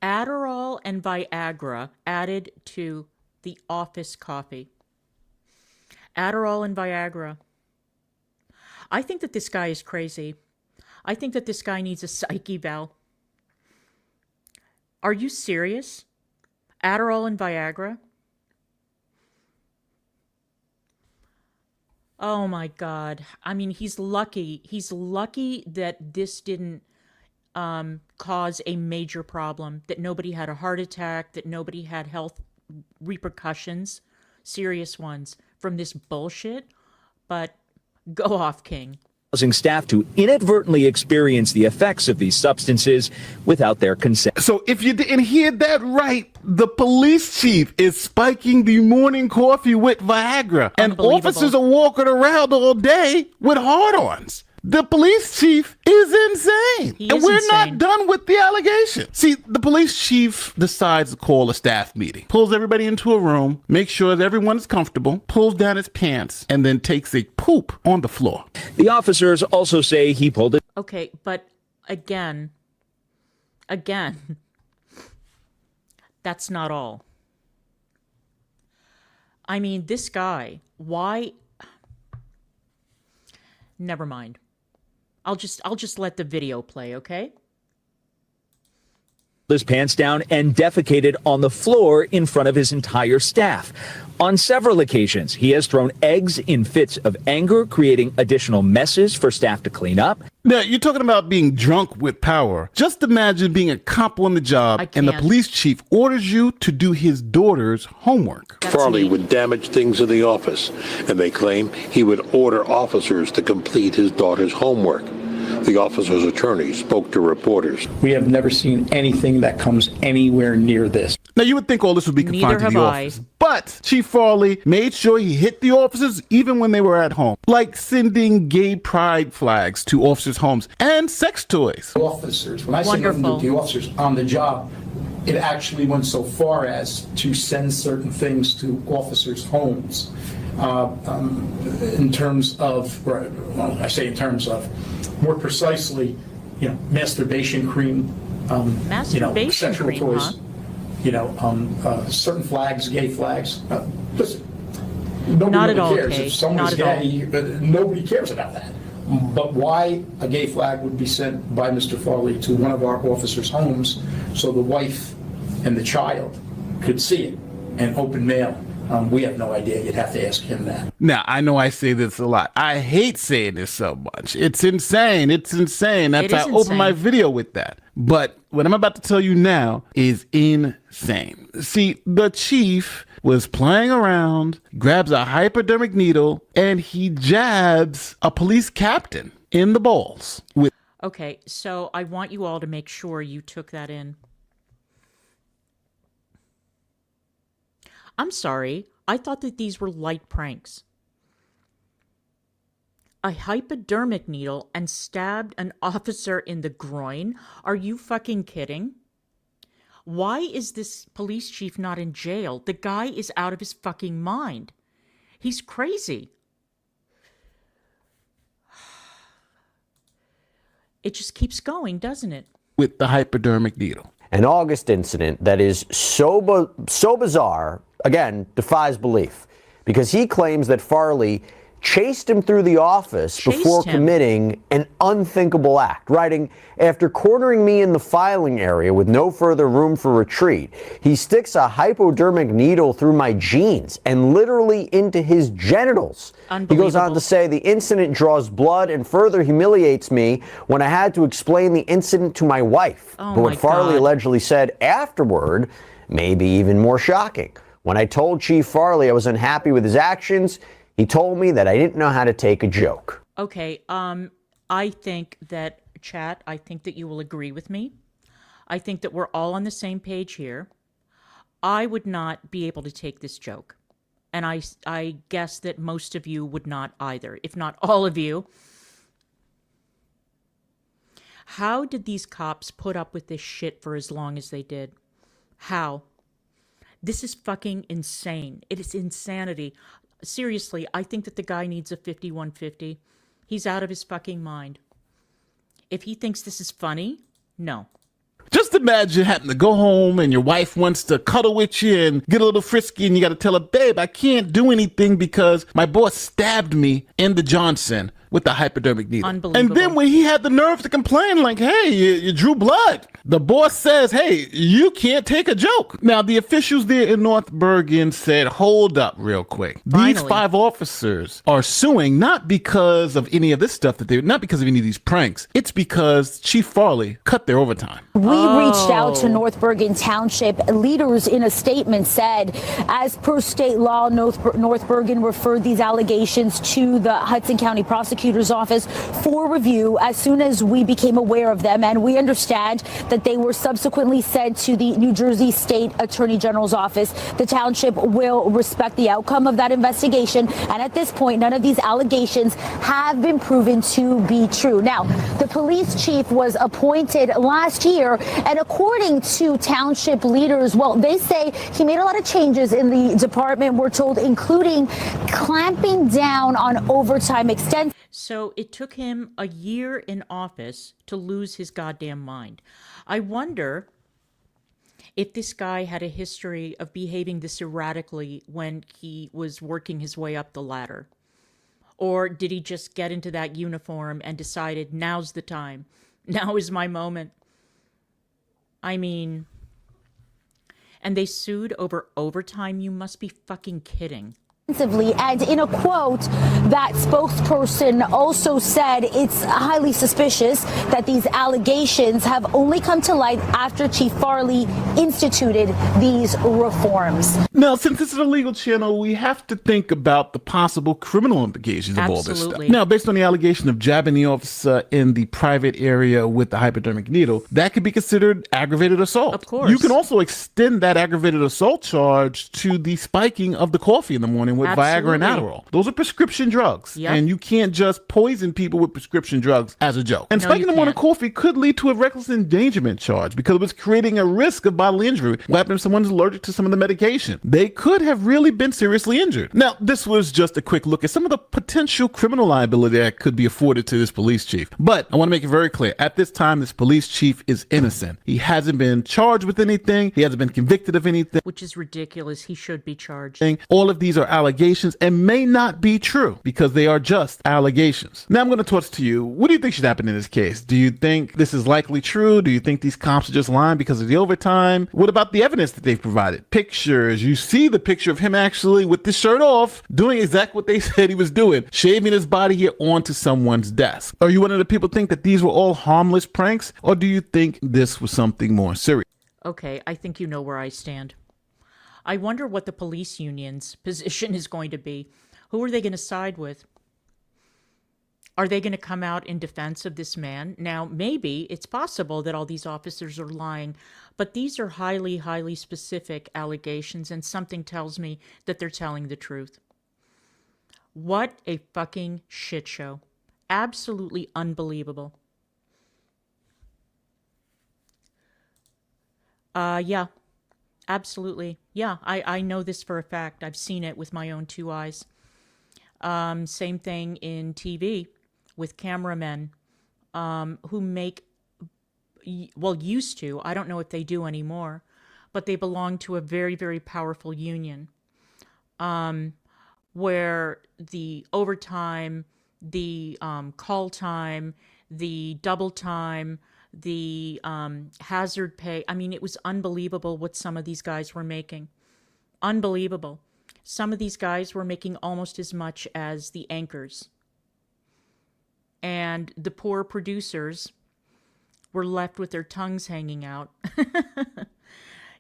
Adderall and Viagra added to the office coffee. Adderall and Viagra. I think that this guy is crazy. I think that this guy needs a psych eval. Are you serious? Adderall and Viagra? Oh my God. I mean, he's lucky. He's lucky that this didn't cause a major problem, that nobody had a heart attack, that nobody had health repercussions, serious ones, from this bullshit. But go off, King. Causing staff to inadvertently experience the effects of these substances without their consent. So if you didn't hear that right, the police chief is spiking the morning coffee with Viagra, and officers are walking around all day with hard-ons. The police chief is insane. And we're not done with the allegation. See, the police chief decides to call a staff meeting, pulls everybody into a room, makes sure that everyone is comfortable, pulls down his pants, and then takes a poop on the floor. The officers also say he pulled it. Okay, but again, that's not all. I mean, this guy, why? Never mind. I'll just let the video play, okay? His pants down and defecated on the floor in front of his entire staff. On several occasions, he has thrown eggs in fits of anger, creating additional messes for staff to clean up. Now, you're talking about being drunk with power. Just imagine being a cop on the job and the police chief orders you to do his daughter's homework. Farley would damage things in the office, and they claim he would order officers to complete his daughter's homework. The officer's attorney spoke to reporters. We have never seen anything that comes anywhere near this. Now, you would think all this would be confined to the office, but Chief Farley made sure he hit the officers even when they were at home, like sending gay pride flags to officers' homes and sex toys. Officers, when I say nothing to the officers on the job, it actually went so far as to send certain things to officers' homes. In terms of, well, I say in terms of, more precisely, masturbation cream, sexual toys, certain flags, gay flags. Listen, nobody cares if someone's gay, nobody cares about that. But why a gay flag would be sent by Mr. Farley to one of our officers' homes so the wife and the child could see it and open mail? We have no idea. You'd have to ask him that. Now, I know I say this a lot. I hate saying this so much. It's insane. It's insane. That's why I opened my video with that. But what I'm about to tell you now is insane. See, the chief was playing around, grabs a hypodermic needle, and he jabs a police captain in the balls. Okay, so I want you all to make sure you took that in. I'm sorry, I thought that these were light pranks. A hypodermic needle and stabbed an officer in the groin? Are you fucking kidding? Why is this police chief not in jail? The guy is out of his fucking mind. He's crazy. It just keeps going, doesn't it? With the hypodermic needle. An August incident that is so bizarre, again, defies belief, because he claims that Farley chased him through the office before committing an unthinkable act, writing, "After cornering me in the filing area with no further room for retreat, he sticks a hypodermic needle through my jeans and literally into his genitals." He goes on to say, "The incident draws blood and further humiliates me when I had to explain the incident to my wife." But what Farley allegedly said afterward may be even more shocking. "When I told Chief Farley I was unhappy with his actions, he told me that I didn't know how to take a joke." Okay, I think that, chat, I think that you will agree with me. I think that we're all on the same page here. I would not be able to take this joke. And I guess that most of you would not either, if not all of you. How did these cops put up with this shit for as long as they did? How? This is fucking insane. It is insanity. Seriously, I think that the guy needs a 5150. He's out of his fucking mind. If he thinks this is funny, no. Just imagine having to go home and your wife wants to cuddle with you and get a little frisky and you got to tell her, babe, I can't do anything because my boss stabbed me in the Johnson with the hypodermic needle. Unbelievable. And then when he had the nerve to complain, like, hey, you drew blood, the boss says, hey, you can't take a joke. Now, the officials there in North Bergen said, hold up real quick. Finally. These 5 officers are suing not because of any of this stuff not because of any of these pranks. It's because Chief Farley cut their overtime. We reached out to North Bergen Township. Leaders in a statement said, as per state law, North Bergen referred these allegations to the Hudson County Prosecutor's Office for review as soon as we became aware of them. And we understand that they were subsequently sent to the New Jersey State Attorney General's office. The township will respect the outcome of that investigation. And at this point, none of these allegations have been proven to be true. Now, the police chief was appointed last year, and according to township leaders, well, they say he made a lot of changes in the department, we're told, including clamping down on overtime extension. So it took him a year in office to lose his goddamn mind. I wonder if this guy had a history of behaving this erratically when he was working his way up the ladder. Or did he just get into that uniform and decided, now's the time. Now is my moment. I mean, and they sued over overtime? You must be fucking kidding. And in a quote, that spokesperson also said it's highly suspicious that these allegations have only come to light after Chief Farley instituted these reforms. Now, since this is a legal channel, we have to think about the possible criminal implications of all this stuff. Now, based on the allegation of jabbing the officer in the private area with the hypodermic needle, that could be considered aggravated assault. Of course. You can also extend that aggravated assault charge to the spiking of the coffee in the morning with Viagra and Adderall. Those are prescription drugs. Yep. And you can't just poison people with prescription drugs as a joke. And spiking the morning coffee could lead to a reckless endangerment charge because it was creating a risk of bodily injury. What happens if someone's allergic to some of the medication? They could have really been seriously injured. Now, this was just a quick look at some of the potential criminal liability that could be afforded to this police chief. But I want to make it very clear. At this time, this police chief is innocent. He hasn't been charged with anything. He hasn't been convicted of anything. Which is ridiculous. He should be charged. All of these are allegations and may not be true because they are just allegations. Now I'm going to toss to you. What do you think should happen in this case? Do you think this is likely true? Do you think these cops are just lying because of the overtime? What about the evidence that they've provided? Pictures. You see the picture of him actually with the shirt off doing exactly what they said he was doing, shaving his body here onto someone's desk. Are you one of the people think that these were all harmless pranks, or do you think this was something more serious? Okay, I think you know where I stand. I wonder what the police union's position is going to be. Who are they going to side with? Are they going to come out in defense of this man? Now, maybe it's possible that all these officers are lying, but these are highly, highly specific allegations, and something tells me that they're telling the truth. What a fucking shit show. Absolutely unbelievable. Yeah. Absolutely. Yeah, I know this for a fact. I've seen it with my own 2 eyes. Same thing in TV with cameramen who make, well, used to, I don't know if they do anymore, but they belong to a very, very powerful union where the overtime, the call time, the double time, the hazard pay. I mean, it was unbelievable what some of these guys were making. Unbelievable. Some of these guys were making almost as much as the anchors. And the poor producers were left with their tongues hanging out.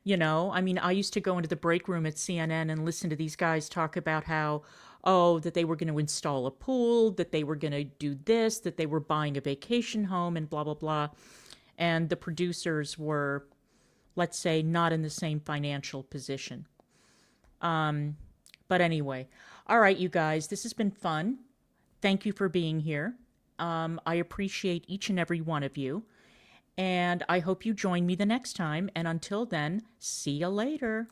You know, I mean, I used to go into the break room at CNN and listen to these guys talk about how, oh, that they were going to install a pool, that they were going to do this, that they were buying a vacation home and blah, blah, blah. And the producers were, let's say, not in the same financial position. But anyway, all right, you guys, this has been fun. Thank you for being here. I appreciate each and every one of you. And I hope you join me the next time. And until then, see you later.